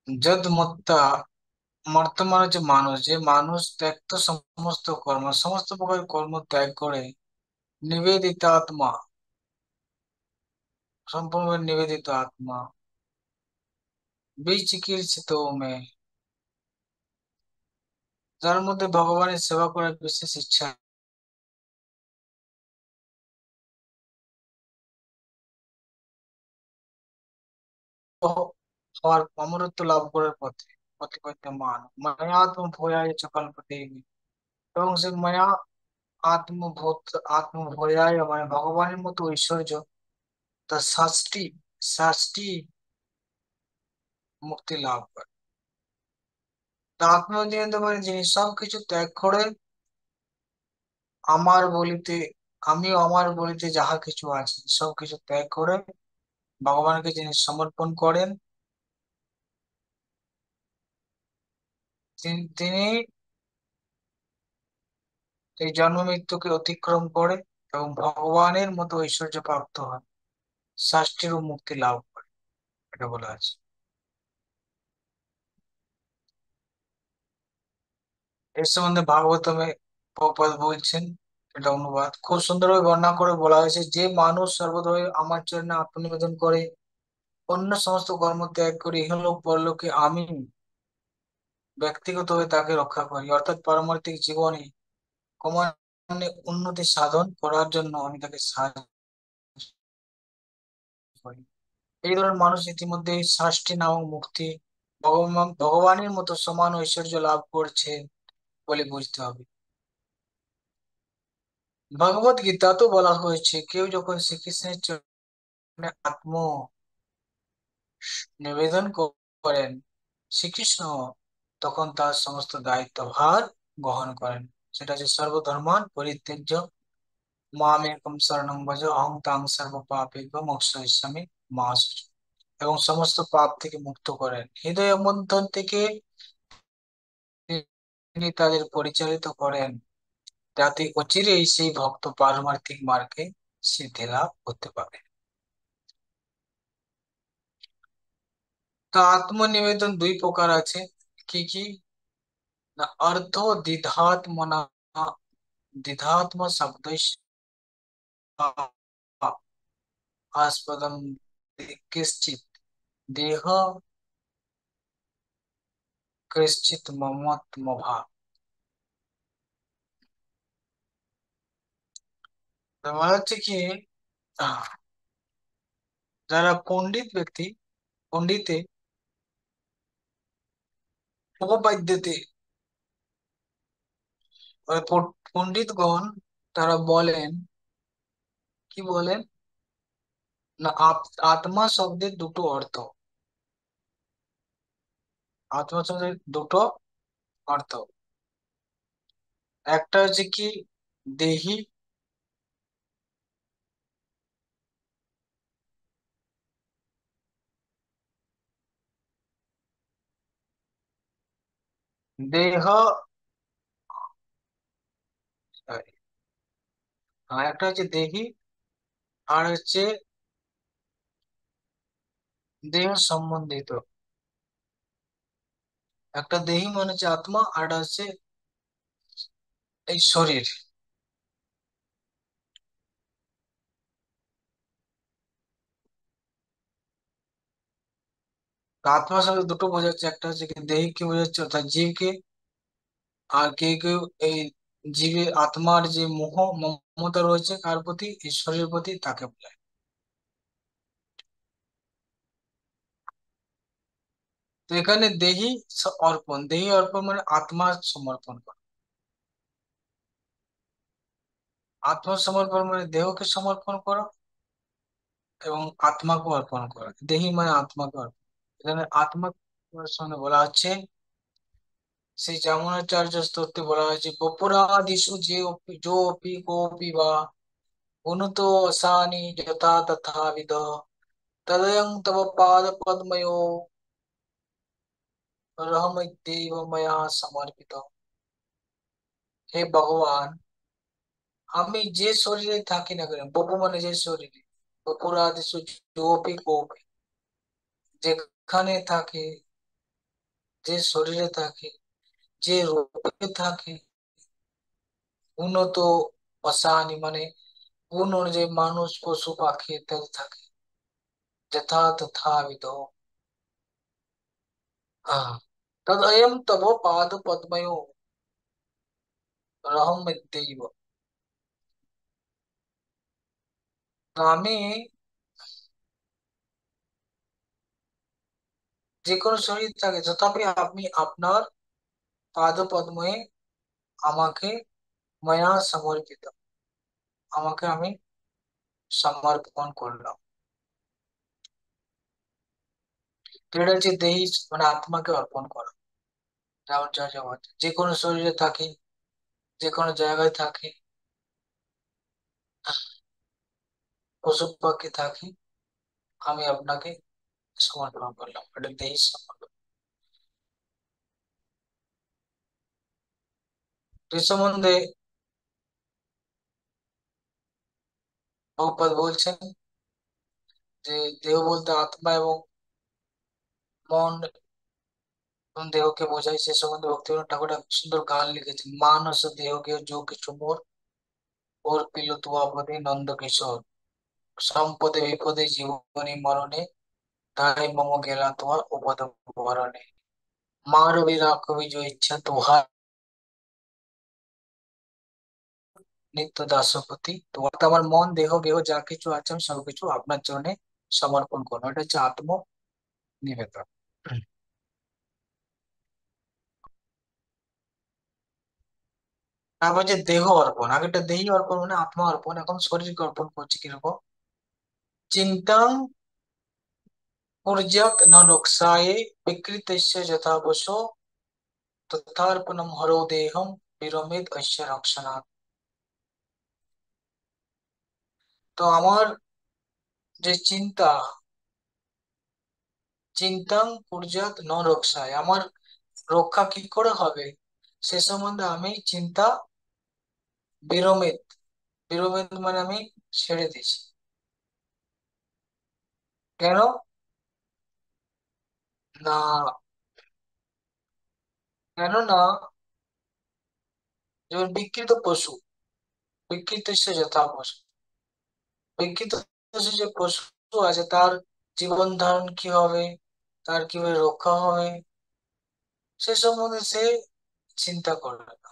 যদ মত্তা, বর্তমান হচ্ছে মানুষ, যে মানুষ ত্যক্ত সমস্ত কর্ম, সমস্ত প্রকার কর্ম ত্যাগ করে নিবেদিত আত্মা, সম্পূর্ণ নিবেদিত আত্মা, বিচিকিৎসিত মে, যার মধ্যে ভগবানের সেবা করার বিশেষ ইচ্ছা হওয়ার অমরত্ব লাভ করার পথে প্রতিপদ্যমান মায়াত্ম ভয়ায় চকল্পতে। এবং সে মায়া আত্মভূত আত্মভয়ায় মানে ভগবানের মতো ঐশ্বর্য, তার শাস্তি শাস্তি মুক্তি লাভ করে। তা আত্মনিয়ন্ত্রণ মানে যিনি সবকিছু ত্যাগ করে আমার বলিতে, আমিও আমার বলিতে যাহা কিছু আছে সবকিছু ত্যাগ করে ভগবানকে যিনি সমর্পণ করেন, তিনি এই জন্ম মৃত্যুকে অতিক্রম করে এবং ভগবানের মতো ঐশ্বর্য প্রাপ্ত হয়, শাস্তিরও মুক্তি লাভ করে, এটা বলা আছে। এর সম্বন্ধে ভাগবতমে প্রভুপাদ বলছেন, এটা অনুবাদ খুব সুন্দরভাবে বর্ণনা করে বলা হয়েছে, যে মানুষ সর্বদাই আমার জন্য আত্মনিবেদন করে অন্য সমস্ত কর্ম ত্যাগ করে ইহলোক পরলোকে আমি ব্যক্তিগতভাবে তাকে রক্ষা করি, অর্থাৎ পারমার্থিক জীবনে ক্রমান্বয়ে উন্নতি সাধন করার জন্য আমি তাকে সাহায্য করি। এই ধরনের মানুষ ইতিমধ্যে ষষ্ঠী নামক মুক্তি, ভগবানের মতো সমান ঐশ্বর্য লাভ করছে বলে বুঝতে হবে। ভগবত গীতা তো বলা হয়েছে, কেউ যখন শ্রীকৃষ্ণের চরণে আত্ম নিবেদন করেন শ্রীকৃষ্ণ তখন তার সমস্ত দায়িত্ব ভার গ্রহণ করেন। সেটা হচ্ছে সর্বধর্মান পরিত্যাজ্য মামেকম শরণং ভজ অহং তাং সর্ব পাপেভ্যো মোক্ষয়িষ্যামি মা শুচি। এবং সমস্ত পাপ থেকে মুক্ত করেন, হৃদয় মন্থন থেকে তিনি তাদের পরিচালিত করেন, যাতে অচিরেই সেই ভক্ত পারমার্থিক মার্গে সিদ্ধি লাভ করতে পারে। তা আত্মনিবেদন দুই প্রকার আছে, কি কি না, অর্থ দ্বিধাত্মনা, দ্বিধাত্ম শব্দ आस्पदम कश्चित देह कश्चित ममत्मभाव। মানে হচ্ছে কি, আহ, যারা পণ্ডিত ব্যক্তি, পণ্ডিতে উপপাদ্যতে পণ্ডিতগণ তারা বলেন, কি বলেন না, আত্মা শব্দের দুটো অর্থ, আত্মা শব্দের দুটো অর্থ, একটা হচ্ছে কি দেহি, দেহ, আর একটা হচ্ছে দেহি, আর হচ্ছে দেহ সম্বন্ধিত। একটা দেহি মানে হচ্ছে আত্মা, আর একটা হচ্ছে এই শরীর। তো আত্মার সাথে দুটো বোঝাচ্ছে, একটা হচ্ছে কি দেহকে বোঝাচ্ছে অর্থাৎ জীবকে, আর কেউ কেউ এই জীবের আত্মার যে মোহ মমতা রয়েছে কার প্রতি, ঈশ্বরের প্রতি, তাকে বোঝায়। তো এখানে দেহি অর্পণ, দেহি অর্পণ মানে আত্মা সমর্পণ করা। আত্মসমর্পণ মানে দেহকে সমর্পণ করা এবং আত্মাকে অর্পণ করা। দেহি মানে আত্মাকে অর্পণ। এখানে আত্মা সঙ্গে বলা হচ্ছে, সেই যমনাচার্য স্তোত্রে বলা হয়েছে, বপুরাদিষু যে যোপি কোপি বা গুণতো অসানি যথা তথা বিদ তদয়ং তব পাদ পদ্মयो রহমত্যৈব ময়া সমর্পিত। হে ভগবান, আমি যে শরীরে থাকি না কেন, বপু মানে যে শরীরে, বপুরাদিষু যোপি কোপি, যেখানে থাকে, যে শরীরে থাকে, যে রূপে থাকে, উন্নত অসানি মানে গুণ অনুযায়ী মানুষ পশু পাখি ইত্যাদি থাকে, যথা তথাবিদ। তদয়ম তব পাদ পদ্মयो রহমত্যৈব। তো আমি যে কোনো শরীর থাকে, তথাপি আপনি আপনার পাদ পদ্মে আমাকে, মায়া সমর্পিত, আমাকে আমি সমর্পণ করলাম। তো এটা হচ্ছে দেহি মানে আত্মাকে অর্পণ করা। যেমন যা জগৎ যে কোনো শরীরে থাকি, যে কোনো জায়গায় থাকি, পশু পাখি থাকি, আমি আপনাকে সমর্পণ করলাম, এটা দেহি সমর্পণ। তো এই সম্বন্ধে প্রভুপাদ বলছেন যে দেহ বলতে আত্মা এবং মন এবং দেহকে বোঝায়। সে সম্বন্ধে ভক্তিবিনোদ ঠাকুর একটা সুন্দর গান লিখেছেন, মানস দেহকে जो কিছু মোর ওর পিল তুয়াপদে নন্দ কিশোর, সম্পদে বিপদে জীবনে মরণে তাই মম গেলা তোমার উপদ বরণে, মারবি রাখবি যে ইচ্ছা তোহার নিত্য দাসপতি। তো অর্থাৎ আমার মন দেহ গেহ যা কিছু আছে আমি সবকিছু আপনার জন্য সমর্পণ করবো, এটা হচ্ছে আত্ম নিবেদন। তারপর যে দেহ অর্পণ, আগেটা দেহি অর্পণ মানে আত্মা অর্পণ, এখন শরীরকে অর্পণ করছে কিরকম, চিন্তাং ऊर्जक न रक्षाये विकृतस्य यथा वशो तथार्पणम हरो देहम विरमित अस्य रक्षणात्। তো আমার যে চিন্তা, চিন্তাং ऊर्जक ন রক্ষায়, আমার রক্ষা কি করে হবে সে সম্বন্ধে আমি চিন্তা বিরমিত, বিরমিত মানে আমি ছেড়ে দিয়েছি। কেন না, কেননা যেমন বিকৃত পশু, বিকৃত সে যথা পশু, বিকৃত যে পশু আছে তার জীবন ধারণ কি হবে, তার কিভাবে রক্ষা হবে সে সম্বন্ধে সে চিন্তা করবে না।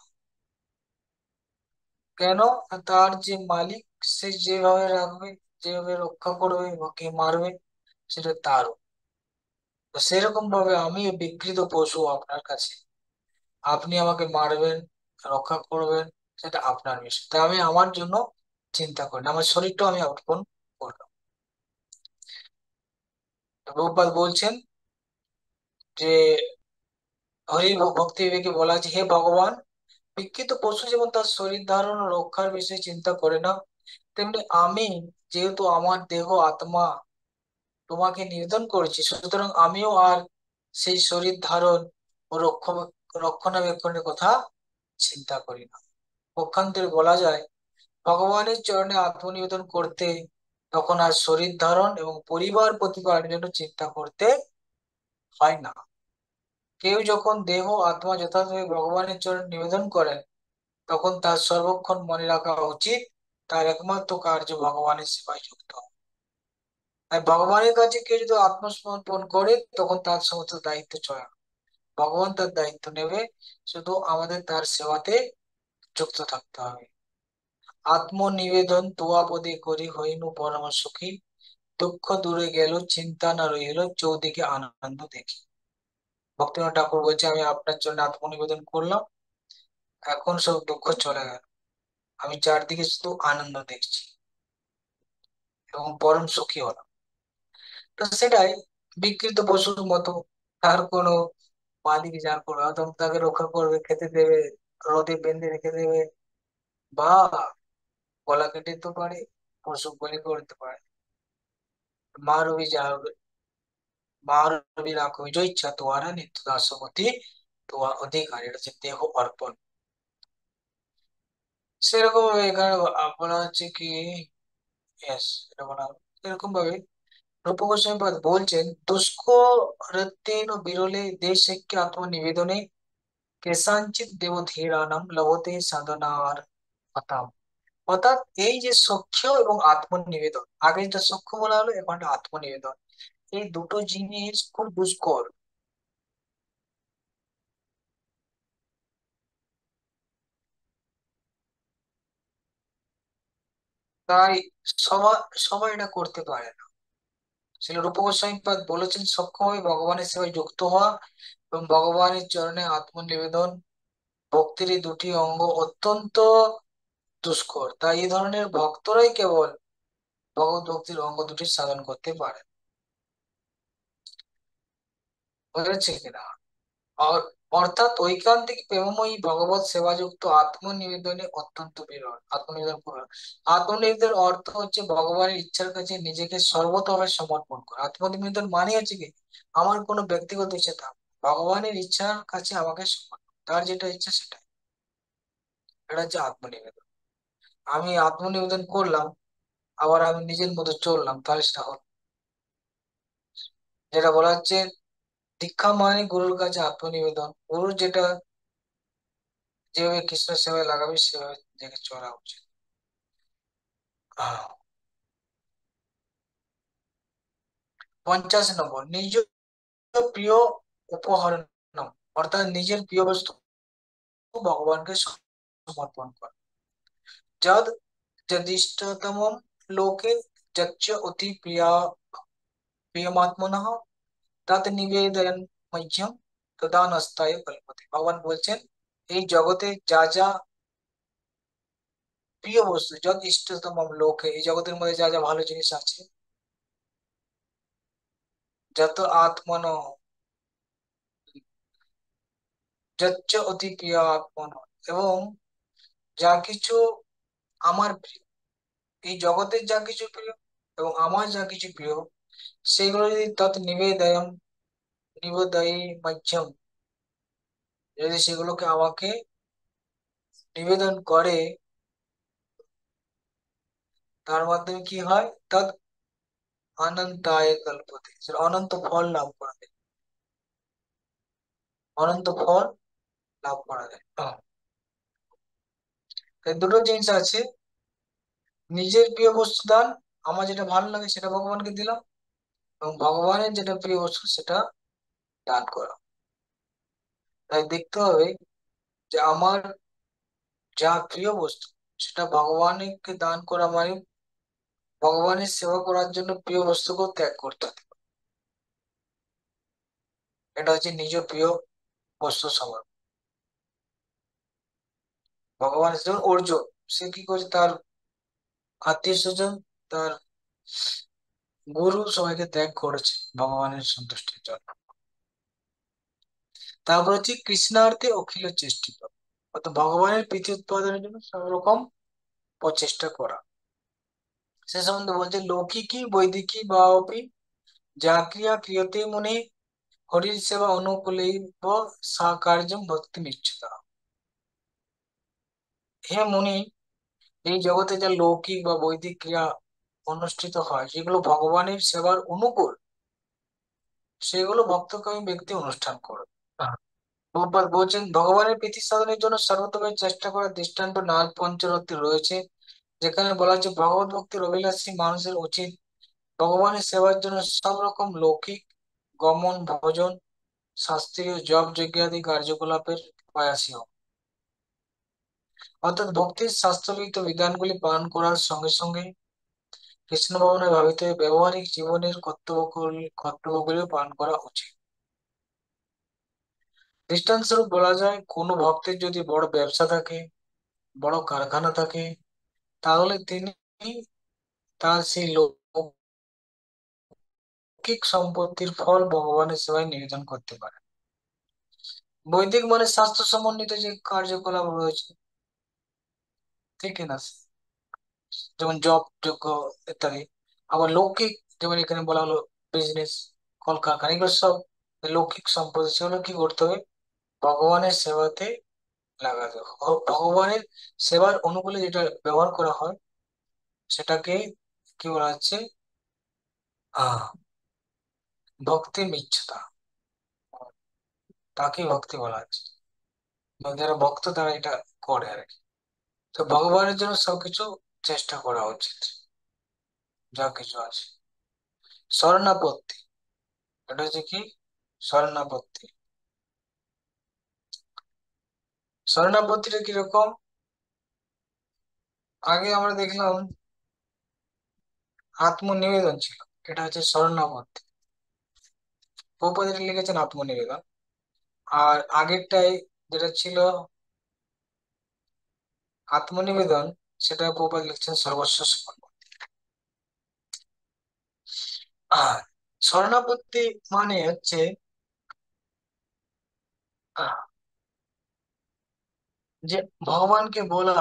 কেন না, তার যে মালিক সে যেভাবে রাখবে, যেভাবে রক্ষা করবে বা কে মারবে সেটা তার। তো সেরকম ভাবে আমি বিকৃত পশু আপনার কাছে, আপনি আমাকে মারবেন, রক্ষা করবেন, সেটা আপনার বিষয়, তাই আমি আমার জন্য চিন্তা করি না, আমার শরীরটাও আমি অর্পণ করলাম। তো প্রভুপাদ বলছেন যে হরি ভক্তি বিবেকে বলা আছে, হে ভগবান, বিকৃত পশু যেমন তার শরীর ধারণ ও রক্ষার বিষয়ে চিন্তা করে না, তেমনি আমি, যেহেতু আমার দেহ আত্মা তোমাকে নিবেদন করেছি, সুতরাং আমিও আর সেই শরীর ধারণ ও রক্ষণাবেক্ষণের কথা চিন্তা করি না। পক্ষান্তরে বলা যায় ভগবানের চরণে আত্মনিবেদন করতে তখন আর শরীর ধারণ এবং পরিবার প্রতিপালনের জন্য চিন্তা করতে হয় না। কেউ যখন দেহ আত্মা যথাযথভাবে ভগবানের চরণে নিবেদন করেন, তখন তার সর্বক্ষণ মনে রাখা উচিত তার একমাত্র কার্য ভগবানের সেবায় যুক্ত হওয়া। আর ভগবানের কাছে কেউ যদি আত্মসমর্পণ করে, তখন তার সমস্ত দায়িত্ব চলে না। ভগবান তার দায়িত্ব নেবে, শুধু আমাদের তার সেবাতে যুক্ত থাকতে হবে। আত্মনিবেদন তোয়াপদে করি হইনু পরম সুখী, দুঃখ দূরে গেল চিন্তা না রইল, চৌদিকে আনন্দ দেখি। ভক্তিনাথ ঠাকুর বলছে, আমি আপনার জন্য আত্মনিবেদন করলাম, এখন সব দুঃখ চলে গেল, আমি চারদিকে শুধু আনন্দ দেখছি এবং পরম সুখী হলাম। তো সেটাই, বিকৃত পশুর মতো, তার কোনো মালিক যা করবে হয়তো তাকে রক্ষা করবে, খেতে দেবে, রোদে বেঁধে রেখে দেবে, বা গলা কেটে দিতে পারে, পশু বলি করতে পারে। মারবি যা মারবি রাখো ইচ্ছা তোমারা নিত্য দাসপতি তোমার অধিকার, এটা হচ্ছে দেহ অর্পণ। সেরকম ভাবে এখানে বলা হচ্ছে কি, ইয়েস, এটা বলা হলো। এরকম ভাবে রূপ গোস্বামী পাদ বলছেন, দুষ্ক রত্তেন বিরলে দেশকে আত্মনিবেদনে কেশাঞ্চিত দেবধীরানাম লভতে সাধনার হতাম। অর্থাৎ এই যে সখ্য এবং আত্মনিবেদন, আগে যেটা সখ্য বলা হলো, এখন একটা আত্মনিবেদন, এই দুটো জিনিস খুব দুষ্কর। তাই সবাই সবাই এটা করতে পারে না। শিল রূপ গোস্বামী পাদ বলেছেন, সক্ষমভাবে ভগবানের সেবায় যুক্ত হওয়া এবং ভগবানের চরণে আত্মনিবেদন, ভক্তির এই দুটি অঙ্গ অত্যন্ত দুষ্কর। তাই এই ধরনের ভক্তরাই কেবল ভগবত ভক্তির অঙ্গ দুটি সাধন করতে পারে। বুঝেছে কিনা? অর্থাৎ ঐকান্তিক প্রেমময়ী ভগবত সেবাযুক্ত আত্মনিবেদনে অত্যন্ত বিরল। আত্মনিবেদন করা, আত্মনিবেদন অর্থ হচ্ছে ভগবানের ইচ্ছার কাছে নিজেকে সর্বতভাবে সমর্পণ করা। আত্মনিবেদন মানে হচ্ছে কি, আমার কোনো ব্যক্তিগত ইচ্ছা থাক, ভগবানের ইচ্ছার কাছে আমাকে সমর্পণ, তার যেটা ইচ্ছা সেটাই, এটা হচ্ছে আত্মনিবেদন। আমি আত্মনিবেদন করলাম, আবার আমি নিজের মতো চললাম, তাহলে সেটা হলো, যেটা বলা হচ্ছে দীক্ষা মানে গুরুর কাছে আত্মনিবেদন। গুরুর যেটা যেভাবে কৃষ্ণ সেবায় লাগাবে সেভাবে নিজেকে চলা উচিত। আহ, 50 নম্বর, নিজ প্রিয় উপহরণ, অর্থাৎ নিজের প্রিয় বস্তু ভগবানকে সমর্পণ করা। যদ যদিষ্টতম লোকে যচ্চ অতি প্রিয়া প্রিয়মাত্মনঃ তৎ নিবেদন মহ্যম তদা নস্তায় কল্পতে। ভগবান বলছেন, এই জগতে যা যা প্রিয় বস্তু, যত ইষ্টতম লোকে, এই জগতের মধ্যে যা যা ভালো জিনিস আছে, যত আত্মন যচ্চ অতি প্রিয় আত্মন, এবং যা কিছু আমার প্রিয়, এই জগতের যা কিছু প্রিয় এবং আমার যা কিছু প্রিয়, সেগুলো যদি তৎ নিবেদয়ম নিবেদয়ী মাধ্যম, যদি সেগুলোকে আমাকে নিবেদন করে, তার মাধ্যমে কি হয়, তৎ অনন্তায় কল্পতে, সেটা অনন্ত ফল লাভ করা যায়, অনন্ত ফল লাভ করা যায়। তাই দুটো জিনিস আছে, নিজের প্রিয় বস্তু দান, আমার যেটা ভালো লাগে সেটা ভগবানকে দিলাম, এবং ভগবানের যেটা প্রিয় বস্তু সেটা দান করা। তাই দেখতে হবে যে আমার যা প্রিয় বস্তু সেটা ভগবানকে দান করা মানে ভগবানের সেবা করার জন্য প্রিয় বস্তুকেও ত্যাগ করতে হবে। এটা হচ্ছে নিজ প্রিয় বস্তু সমর্পণ। ভগবান, যেমন অর্জুন, সে কি করছে, তার আত্মীয় স্বজন, তার গুরু সবাইকে ত্যাগ করেছে ভগবানের সন্তুষ্টির জন্য। তারপর হচ্ছে কৃষ্ণার্থে অখিল চেষ্টিত, অর্থাৎ ভগবানের প্রীতি উৎপাদনের জন্য সব রকম প্রচেষ্টা করা। সে সম্বন্ধে বলছে, লৌকিকী বৈদিকী বা অপি যা ক্রিয়া ক্রিয়তে মনে হরির সেবা অনুকূলেব সাকার্যম ভক্তি নিশ্চিতা। হে মুনি, এই জগতে যা লৌকিক বা বৈদিক ক্রিয়া অনুষ্ঠিত হয় যেগুলো ভগবানের সেবার অনুকূল, সেগুলো ভক্তকামী ব্যক্তি অনুষ্ঠান করে। প্রভুপাদ বলছেন, ভগবানের প্রীতি সাধনের জন্য সর্বোত্তমের চেষ্টা করার দৃষ্টান্ত নাগ পঞ্চরত্নে রয়েছে, যেখানে বলা হচ্ছে ভগবত ভক্তির অভিলাষী মানুষের উচিত ভগবানের সেবার জন্য সব রকম লৌকিক গমন ভজন, শাস্ত্রীয় জপ যজ্ঞাদি কার্যকলাপের প্রয়াসী হোক। অর্থাৎ ভক্তির শাস্ত্রবিহিত বিধানগুলি পালন করার সঙ্গে সঙ্গে কৃষ্ণ ভবনে ভাবিত ব্যবহারিক জীবনের কর্তব্যগুলিও পালন করা উচিত। দৃষ্টান্তস্বরূপ বলা যায়, কোনো ভক্তের যদি বড় ব্যবসা থাকে, বড় কারখানা থাকে, তাহলে তিনি তার সেই লৌকিক সম্পত্তির ফল ভগবানের সেবায় নিবেদন করতে পারে। বৈদিক মানে স্বাস্থ্য সমন্বিত যে কার্যকলাপ রয়েছে, ঠিক না, যেমন জব যোগ্য ইত্যাদি। আবার লৌকিক, যেমন এখানে বলা হলো বিজনেস, কলকারখানা, এগুলো সব লৌকিক সম্পত্তি, সেগুলো কি করতে হবে? ভগবানের সেবাতে লাগাতে হবে। ভগবানের সেবার অনুকূলে যেটা ব্যবহার করা হয় সেটাকে কি বলা হচ্ছে? আহ ভক্তি মিচ্ছতা, তাকে ভক্তি বলা হচ্ছে। মানে যারা ভক্ত তারা এটা করে আর কি। তো ভগবানের জন্য সবকিছু চেষ্টা করা উচিত, যা কিছু আছে। শরণাপত্তি, এটা হচ্ছে কি? শরণাপত্তি। শরণাপত্তিটা কিরকম? আগে আমরা দেখলাম আত্মনিবেদন ছিল, এটা হচ্ছে শরণাপত্তি। প্রভুপাদ এটা লিখেছেন আত্মনিবেদন। আর আগেরটাই যেটা ছিল আত্মনিবেদন, সেটা প্রভুপাদ লিখছেন সর্বস্ব সমর্পণ। আর শরণাপত্তি মানে হচ্ছে আহ, যে ভগবানকে বলা,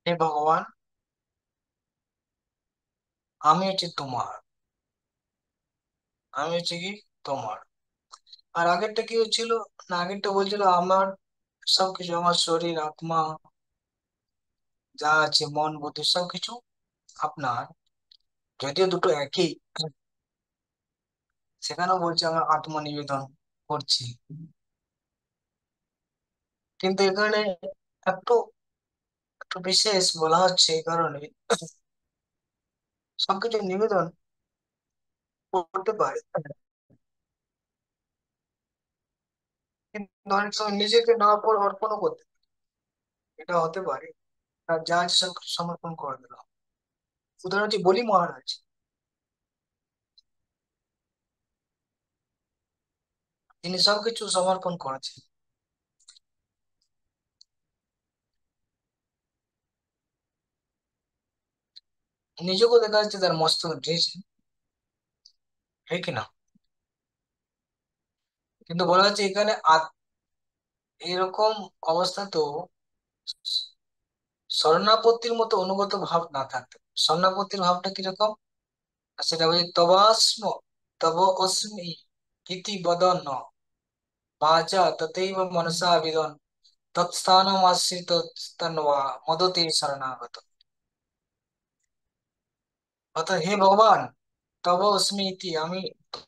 হে ভগবান, আমি হচ্ছে তোমার, আমি হচ্ছে কি তোমার। আর আগেরটা কি হচ্ছিল? না, আগেরটা বলছিল আমার সবকিছু, আমার শরীর আত্মা যা আছে, মন বুদ্ধি সবকিছু আপনার। যদিও দুটো একই, সেখানেও বলছে আমার আত্মনিবেদন করছি, কিন্তু এখানে একটু একটু বিশেষ বলা হচ্ছে এই কারণে সবকিছু নিবেদন করতে পারে, কিন্তু অনেক সময় নিজেকে না অর্পণও করতে পারে। এটা হতে পারে আর যা আছে সব সমর্পণ করে দিল। উদাহরণ হচ্ছে বলি মহারাজ, তিনি সবকিছু সমর্পণ করেছেন। নিজেকেও দেখা যাচ্ছে তার মস্তক ঢেসে, ঠিক না? কিন্তু বলা হচ্ছে এখানে এরকম অবস্থা তো শরণাপত্তির মতো অনুগত ভাব না থাকতে। শরণাপত্তির ভাবটা কিরকম? সেটা বলছে তবাস্ম তব অস্মি ইতি বদন বাচা তথৈব মনসা বিদন তৎস্থানম আশ্রিত তন্বা মদতে শরণাগত। অর্থাৎ হে ভগবান, তব অস্মি ইতি, আমি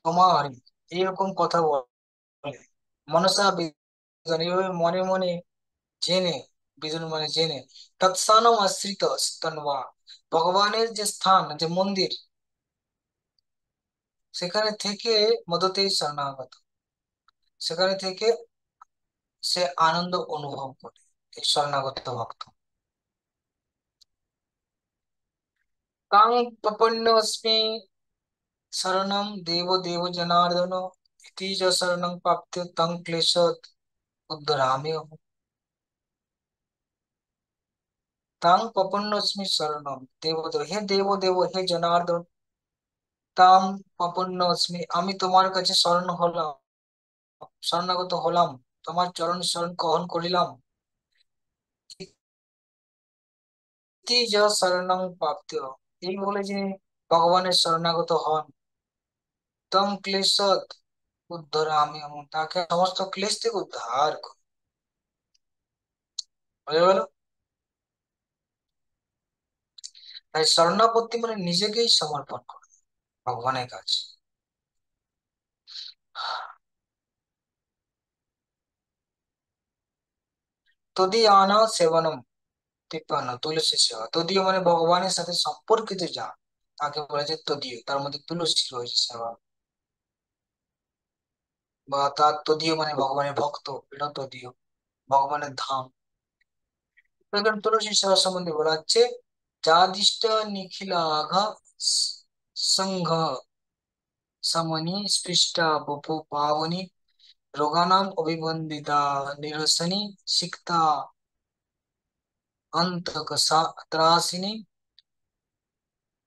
তোমারই, এইরকম কথা বলে মনসা বিদন, এইভাবে মনে মনে জেনে, বিদন মানে জেনে, তৎস্থানম আশ্রিত তন্বা, ভগবানের যে স্থান, যে মন্দির, সেখানে থেকে মদতেই শরণাগত, সেখানে থেকে সে আনন্দ অনুভব করে, এই শরণাগত ভক্ত। কাং প্রপন্নস্মি শরণম দেব দেব জনার্দন ইতি চ শরণং প্রাপ্তে তং ক্লেশত উদ্ধরামি। তাং প্রপন্নস্মি শরণম দেব দেব, হে দেব দেব, হে জনার্দন, তাং প্রপন্নস্মি, আমি তোমার কাছে শরণ হলাম, শরণাগত হলাম, তোমার চরণ শরণ গ্রহণ করিলাম। ইতি চ শরণং প্রাপ্ত, এই বলে যে ভগবানের শরণাগত হন, তং ক্লেশত উদ্ধরামি, এবং তাকে সমস্ত ক্লেশ থেকে উদ্ধার করি। বুঝা গেল? তাই শরণাপত্তি মানে নিজেকেই সমর্পণ করা ভগবানের কাছে। তদীয়ানা সেবনম, 53 তুলসী সেবা। তদীয় মানে ভগবানের সাথে সম্পর্কিত যা, তাকে বলা যায় তদীয়, তার মধ্যে তুলসী রয়েছে সেবা, বা তার তদীয় মানে ভগবানের ভক্ত, এটা তদীয়, ভগবানের ধাম। তো এখানে তুলসী সেবা সম্বন্ধে বলা হচ্ছে, যাদিষ্ট নিখিলাঘ সংঘ সমনি স্পৃষ্টা বপু পাবনি রোগানাম অভিবন্দিতা নিরসনি সিক্তা অন্তক ত্রাসিনী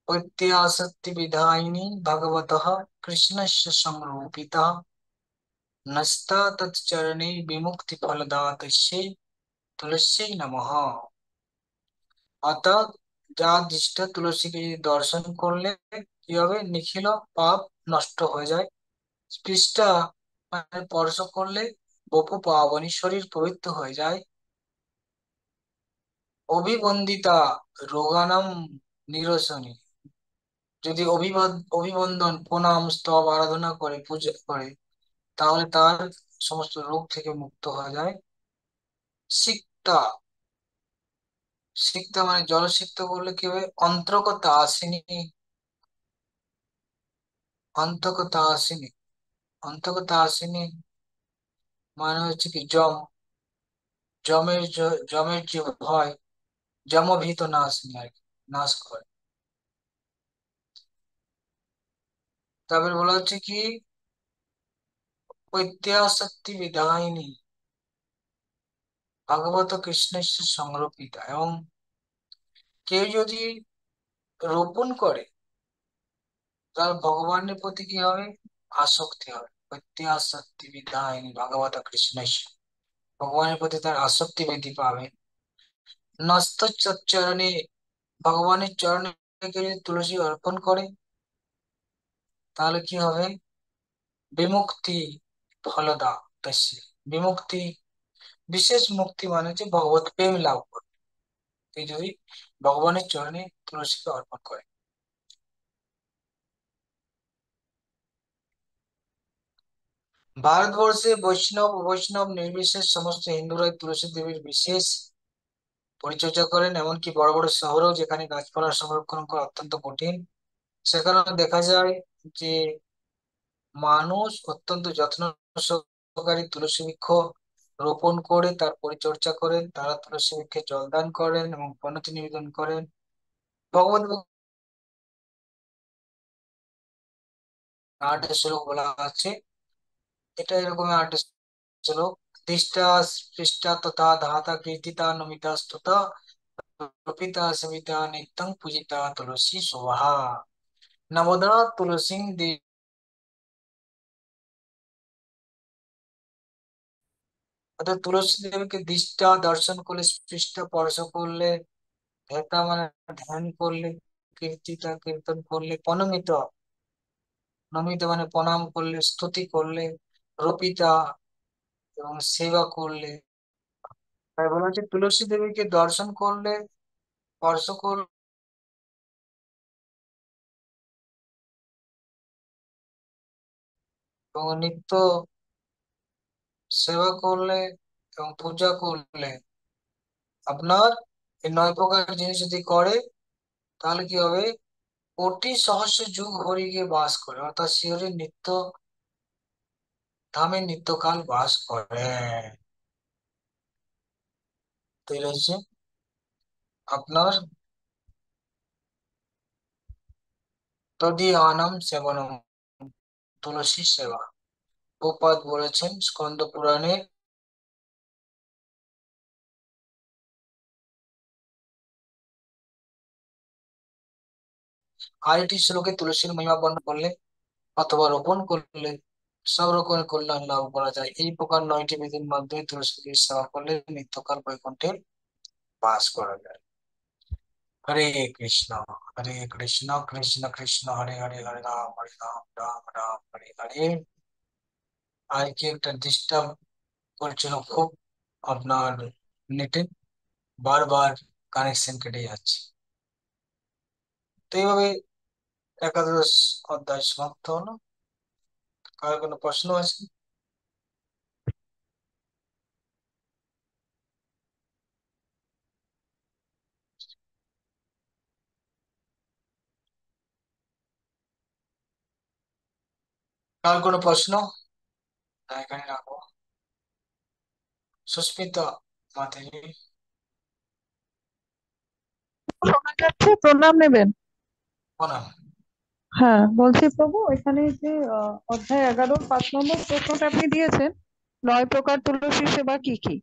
प्रत्यासक्ति विधायिनी भगवतः कृष्णस्य संरूपिता नस्ता तच्चरणे विमुक्ति फलदातस्यै तुलस्यै नमः। অর্থাৎ যা দৃষ্ট তুলসীকে দর্শন করলে কি হবে, নিখিল পাপ নষ্ট হয়ে যায়। স্পৃষ্টা মানে স্পর্শ করলে, বপু পাবনী শরীর পবিত্র হয়ে যায়। অভিবন্দিতা রোগানাম নিরসনী, যদি অভিবন্দন প্রণাম স্তব আরাধনা করে পূজা করে, তাহলে তার সমস্ত রোগ থেকে মুক্ত হয়ে যায়। সিক্তা, সিক্তা মানে জলসিক্ত বললে কি হবে, অন্তর্গত আসেনি, অন্তর্গত আসেনি, অন্তর্গত আসেনি মানে হচ্ছে কি জম, জমের যে ভয়, জমভীত নাশিনী আর কি, নাশ করে। তারপরে বলা হচ্ছে কি, প্রত্যাশক্তি বিদায়িনী ভগবত কৃষ্ণের সংরক্ষিতা, এবং কেউ যদি রোপণ করে, তার ভগবানের প্রতি কি হবে, আসক্তি হবে। প্রত্যাসক্তি বিদায়িনী ভগবত কৃষ্ণের, ভগবানের প্রতি তার আসক্তি বৃদ্ধি পাবে। নস্ত চরণে, ভগবানের চরণে কেউ যদি তুলসী অর্পণ করে, তাহলে কি হবে, বিমুক্তি ফলদা তস্য, বিমুক্তি, বিশেষ মুক্তি মানে হচ্ছে ভগবত প্রেম লাভ করবে, কেউ যদি ভগবানের চরণে তুলসীকে অর্পণ করে। ভারতবর্ষে বৈষ্ণব নির্বিশেষ সমস্ত হিন্দুরাই তুলসী দেবীর বিশেষ পরিচর্যা করেন। এমনকি বড় বড় শহরেও, যেখানে গাছপালা সংরক্ষণ করা অত্যন্ত কঠিন, সেখানেও দেখা যায় যে মানুষ অত্যন্ত যত্ন সহকারে তুলসী বৃক্ষ রোপণ করে তার পরিচর্যা করেন। তারা তুলসী বৃক্ষে জলদান করেন এবং প্রণতি নিবেদন করেন। ভগবত আট শ্লোক বলা আছে, এটা এরকম আট শ্লোক। দিষ্টা স্পৃষ্টা তথা ধাতা কীর্তিতা নমিতা স্তুতা প্রপিতা সবিতা নিত্যং পূজিতা তুলসী শোভা নবদা তুলসী দেব। অর্থাৎ তুলসী দেবীকে দৃষ্টা দর্শন করলে, স্পৃষ্টা স্পর্শ করলে, ধ্যাতা মানে ধ্যান করলে, কীর্তিতা কীর্তন করলে, প্রণমিত, নমিত মানে প্রণাম করলে, স্তুতি করলে, রপিতা এবং সেবা করলে। তাই বলা হচ্ছে তুলসী দেবীকে দর্শন করলে, স্পর্শ করলে এবং নিত্য সেবা করলে এবং পূজা করলে, আপনার এই 9 প্রকার জিনিস যদি করে, তাহলে কি হবে, কোটি সহস্র যুগ হরি গিয়ে বাস করে, অর্থাৎ শিহরি নিত্য ধামে নিত্যকাল বাস করে। তো এটা হচ্ছে আপনার তদীয়ানাম সেবনম, তুলসী সেবা। প্রপাত বলেছেন স্কন্দ পুরাণে, আরেকটি শ্লোকে তুলসীর মহিমা বর্ণনা করলে অথবা রোপণ করলে সব রকমের কল্যাণ লাভ করা যায়। এই প্রকার 9টি বিধির মাধ্যমে তুলসী দেবীর সেবা করলে নিত্যকাল বৈকুণ্ঠে বাস করা যায়। হরে কৃষ্ণ, হরে কৃষ্ণ, কৃষ্ণ কৃষ্ণ হরে হরে, হরে রাম রাম রাম হরে হরে। আর কি একটা ডিস্টার্ব করছিল খুব, আপনার নেটে বারবার কানেকশন কেটে যাচ্ছে। তো এইভাবে একাদশ অধ্যায় সমাপ্ত হলো। কার কোনো প্রশ্ন আছে? কার কোনো প্রশ্ন? না, এখানে রাখো। সুস্মিতা মাতাজি। শোনা যাচ্ছে, প্রণাম নেবেন। প্রণাম। হ্যাঁ, বলছি প্রভু, এখানে যে অধ্যায় 11 5 নম্বর প্রশ্নটা আপনি দিয়েছেন, 9 প্রকার তুলসী সেবা কি কি,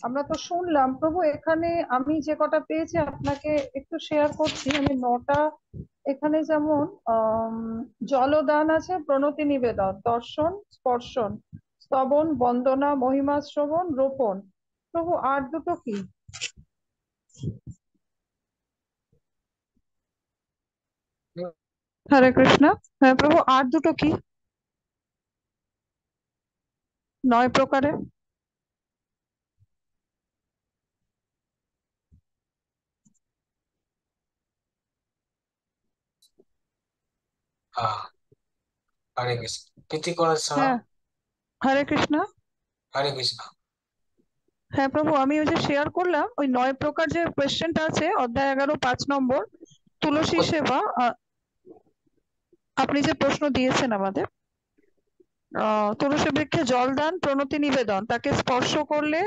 আমরা তো শুনলাম প্রভু। এখানে আমি যে কটা পেয়েছি আপনাকে একটু শেয়ার করছি। আমি 9টা এখানে, যেমন আম, জলদান আছে, প্রণতি নিবেদন, দর্শন, স্পর্শন, স্তবন, বন্দনা, মহিমা শ্রবণ, রোপণ। প্রভু আর দুটো কি? হরে কৃষ্ণ। হ্যাঁ প্রভু, আর দুটো কি 9 প্রকারে? হ্যাঁ, হরে কৃষ্ণ। প্রীতিকর ছাড়া। হ্যাঁ, হরে কৃষ্ণ। হরে কৃষ্ণ। হ্যাঁ প্রভু, আমি ওই যে শেয়ার করলাম, ওই 9 প্রকার যে কোয়েশ্চেনটা আছে, অধ্যায় 11 5 নম্বর, তুলসী কো- সেবা। আপনি যে প্রশ্ন দিয়েছেন আমাদের, তুলসী বৃক্ষে জল দান, প্রণতি নিবেদন, তাকে স্পর্শ করলে,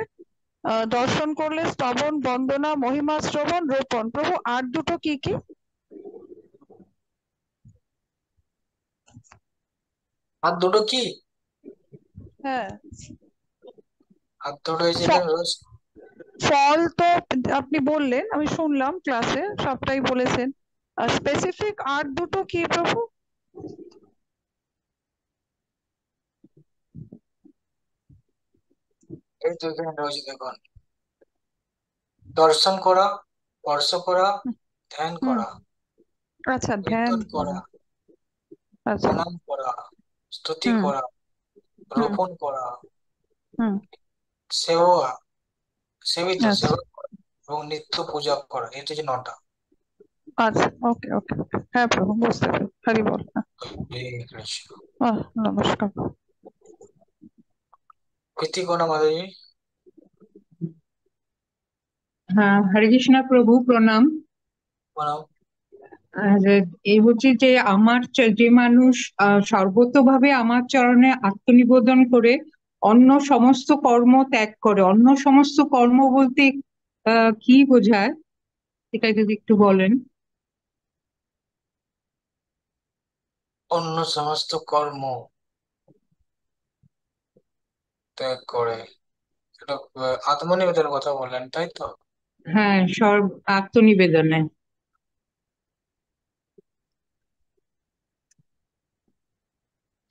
দর্শন করলে, স্তবন, বন্দনা, মহিমা শ্রবণ, রোপণ। প্রভু আর দুটো কি কি? আর দুটো কি? হ্যাঁ। আর দুটো হয়েছে ফ- রোজ। ফল তো আপনি বললেন, আমি শুনলাম ক্লাসে, সবটাই বলেছেন। স্পেসিফিক আর দুটো কি প্রভু? এই তো এখানে রয়েছে, দেখুন। দর্শন করা, স্পর্শ করা, ধ্যান হুম। করা, আচ্ছা, ধ্যান কীর্তন করা। করা, আচ্ছা। প্রণাম করা, স্তুতি হুম। করা, হুম। রোপণ করা, হুম। সেবা, সেবিত আচ্ছা। সেবা করা এবং নিত্য পূজা করা। এটা হচ্ছে 9টা। আচ্ছা, ওকে ওকে ওকে, হ্যাঁ প্রভু, বুঝতে পেরেছি। হরি বল। হ্যাঁ। হরে কৃষ্ণ। নমস্কার। প্রীতিকর মাধুরী। হ্যাঁ, হরে কৃষ্ণ প্রভু, প্রণাম। প্রণাম। আর এই হচ্ছে যে যে মানুষ সর্বতোভাবে আমার চরণে আত্মনিবেদন করে অন্য সমস্ত কর্ম ত্যাগ করে, অন্য সমস্ত কর্ম বলতে কি বোঝায় এটা যদি একটু বলেন। অন্য সমস্ত কর্ম ত্যাগ করে, এটা আত্মনিবেদনের কথা বললেন, তাই তো? হ্যাঁ, আত্মনিবেদনে।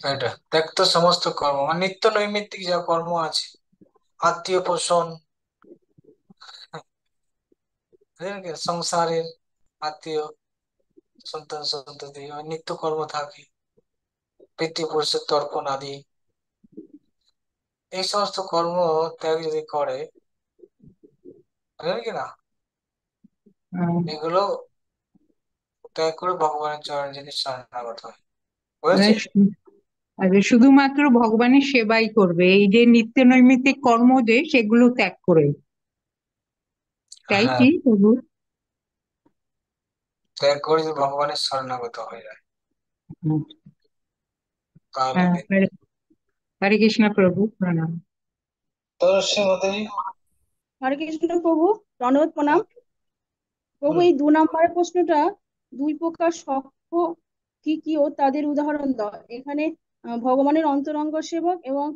এটা ত্যক্ত সমস্ত কর্ম মানে নিত্য নৈমিত্তিক যা কর্ম আছে, আত্মীয় পোষণ, বুঝলেন কি? সংসারের আত্মীয়, সন্তান সন্ততি নিত্য কর্ম থাকে, পিতৃপুরুষের তর্পণ আদি, এই সমস্ত কর্ম ত্যাগ যদি করে, বুঝলেন কি না, আহ, এগুলো ত্যাগ করে ভগবানের চরণ যিনি শরণাগত হয়, মানে বুঝেছি? শুধুমাত্র ভগবানের সেবাই করবে, এই যে নিত্য নৈমিত্তিক কর্ম যে সেগুলো ত্যাগ করে, তাই হ্যাঁ, কি প্রভু? ত্যাগ করে যদি ভগবানের শরণাগত হয়ে যায়, হুম, তাহলে হ্যাঁ, হরে হরে কৃষ্ণ প্রভু, প্রণাম। তো সে মতে হরে কৃষ্ণ প্রভু, প্রণব প্রণাম। প্রভু, বলুন। এই 2 নম্বরের প্রশ্নটা, 2 প্রকার সখ্য কি কি ও তাদের উদাহরণ দাও। এখানে ভগবানের অন্তরঙ্গ সেবক এবং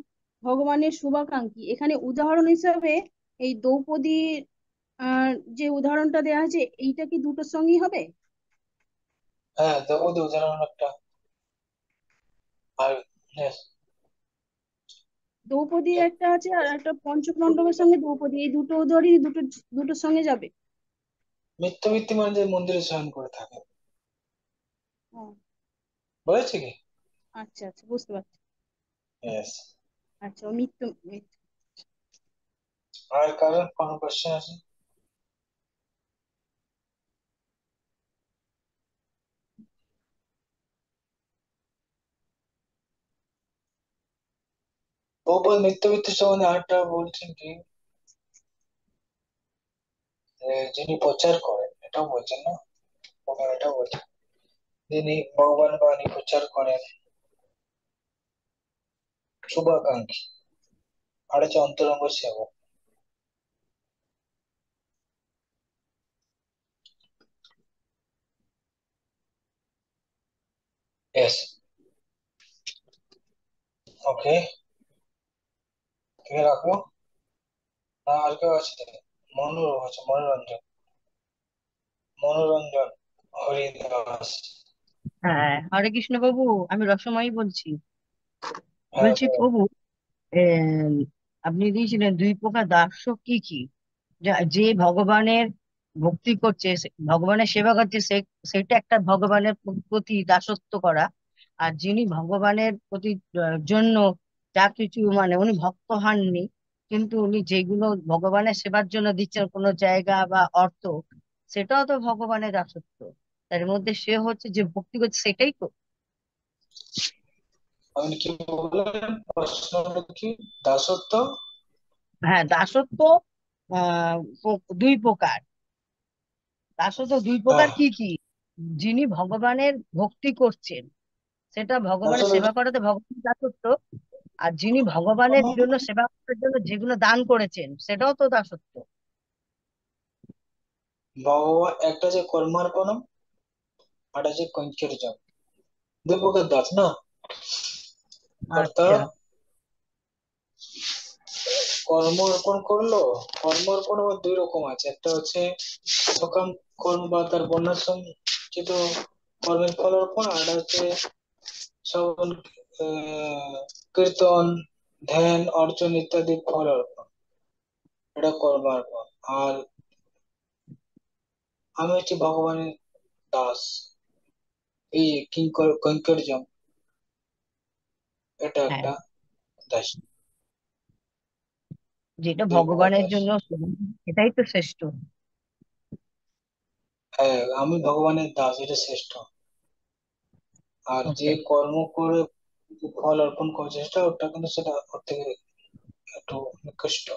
ভগবানের শুভাকাঙ্ক্ষী, এখানে উদাহরণ হিসাবে এই দ্রৌপদীর যে উদাহরণটা দেওয়া আছে, এইটা কি দুটোর সঙ্গেই হবে? হ্যাঁ, দ্রৌপদী উদাহরণ একটা। আর yes, দ্রৌপদী একটা আছে, আর একটা পঞ্চপাণ্ডবের সঙ্গে দ্রৌপদী, এই দুটো উদাহরণই দুটোর সঙ্গে যাবে। মিথ্যাবৃত্তি মানে যে মন্দিরে শয়ন করে থাকে, ও, বলেছে কি? আচ্ছা আচ্ছা, বুঝতে পারছি। Yes. আচ্ছা, ও মৃত্যু। আর কারোর কোনো কোশ্চেন আছে? প্রভুপাদ নিত্যবিত্ত সম্বন্ধে আরেকটা বলছেন কি, যে যিনি প্রচার করেন, এটাও বলছেন না, প্রভুপাদ এটাও বলছেন, যিনি ভগবান বাণী প্রচার করেন, শুভাকাঙ্ক্ষী, আর হচ্ছে অন্তরঙ্গ সেবক। Yes. ওকে, তুমি রাখো। না, আর কেউ আছে? মনোরঞ্জন, মনোরঞ্জন হরিদাস। হ্যাঁ, হরে কৃষ্ণ বাবু, আমি রসময়ই বলছি। হ্যাঁ বলছি প্রভু, আহ, আপনি দিয়েছিলেন দুই প্রকার দাস্য কি কি? যে ভগবানের ভক্তি করছে, ভগবানের সেবা করছে, সেটা একটা ভগবানের প্রতি দাসত্ব করা। আর যিনি ভগবানের প্রতি জন্য যা কিছু, মানে উনি ভক্ত হননি, কিন্তু উনি যেগুলো ভগবানের সেবার জন্য দিচ্ছেন, কোনো জায়গা বা অর্থ, সেটাও তো ভগবানের দাসত্ব। তার মধ্যে সে হচ্ছে যে ভক্তি করছে, সেটাই তো। আপনি কি বললেন, প্রশ্নটা কি? দাসত্ব? হ্যাঁ, দাসত্ব দুই প্রকার। দাসত্ব দুই প্রকার হ্যাঁ, কি কি? যিনি ভগবানের ভক্তি করছেন, সেটা ভগবানের আসলে সেবা করাতে ভগবানের দাসত্ব। আর যিনি ভগবানের জন্য সেবা করার জন্য যেগুলো দান করেছেন, সেটাও তো দাসত্ব। ভগবান একটা যে কর্মার্পণম, আর একটা যে কৈঙ্কর্যম, দুই প্রকার দাস না। আচ্ছা। অর্থাৎ কর্ম অর্পণ করলো, কর্ম অর্পণ আবার দুই রকম আছে, একটা হচ্ছে সকাম কর্ম বা তার বর্ণাশ্রমচিত কর্মের ফল অর্পণ, আর একটা হচ্ছে শ্রবণ, কীর্তন, ধ্যান, অর্জন ইত্যাদি ফল অর্পণ, এটা কর্মার্পণ। আর আমি হচ্ছে ভগবানের দাস, এই কৈঙ্কর্যম, এটা হ্যাঁ, একটা দাস, যেটা দুই প্রকার ভগবানের দাস। জন্য, এটাই তো শ্রেষ্ঠ। হ্যাঁ, আমি ভগবানের দাস, এটা শ্রেষ্ঠ। আর যে ওটাই। কর্ম করে ফল অর্পণ করছে, সেটা ওটা কিন্তু সেটা ওর থেকে একটু নিকৃষ্ট।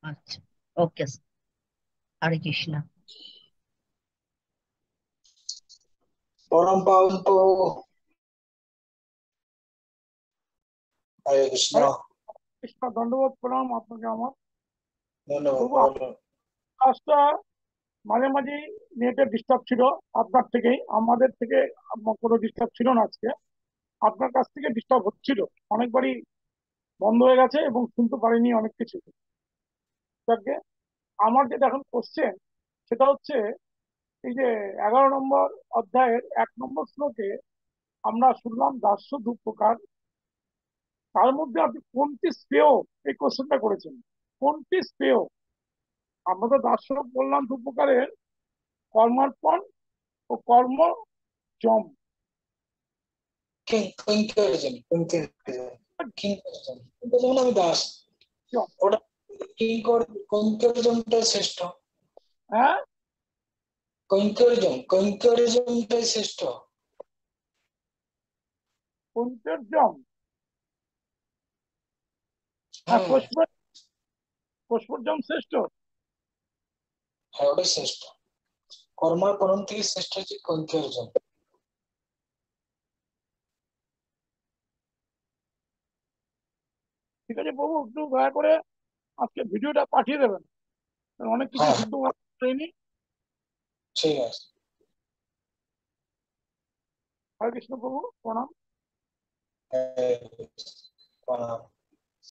আচ্ছা, ওকে, হরে কৃষ্ণ। পরম পাবন প্রভু, হরে কৃষ্ণ। হরে কৃষ্ণ, দণ্ডবোধ প্রণাম আপনাকে আমার। ধন্যবাদ, তবু বলো। কাজটা মাঝে মাঝে নেটের ডিস্টার্ব ছিল, আপনার থেকেই, আমাদের থেকে কোনো ডিস্টার্ব ছিল না আজকে। আপনার কাছ থেকে ডিস্টার্ব হচ্ছিল, অনেকবারই বন্ধ হয়ে গেছে এবং শুনতে পারিনি অনেক কিছু। যাকে আমার যেটা এখন কোশ্চেন, সেটা হচ্ছে এই যে 11 নম্বর অধ্যায়ের 1 নম্বর শ্লোকে আমরা শুনলাম দাস্য দু প্রকার। তার মধ্যে আপনি কোনটি শ্রেয়, এই কোশ্চেনটা করেছেন, কোনটি শ্রেয়? আমরা তো দাস্য বললাম দু প্রকারের, কর্মার্পণ ও কর্ম জম। কিঙ্কর্যম, কিঙ্কর্যম আমি দাস, জম, ওটা কৈঙ্কর্যমটা শ্রেষ্ঠ। হ্যাঁ, কৈঙ্কর্যমটাই শ্রেষ্ঠ। পঞ্চের জম। হ্যাঁ, হ্যাঁ, পুষ্পজম শ্রেষ্ঠ। হ্যাঁ, ওটাই শ্রেষ্ঠ। কর্মার্পণ থেকে শ্রেষ্ঠ হচ্ছে কৈঙ্কর্যম। ঠিক আছে প্রভু, একটু দয়া করে আজকে ভিডিওটা পাঠিয়ে দেবেন, কারণ অনেক কিছু হ্যাঁ, শুদ্ধ হয়নি। ঠিক আছে। হরে কৃষ্ণ প্রভু, প্রণাম। হরে কৃষ্ণ, প্রণাম।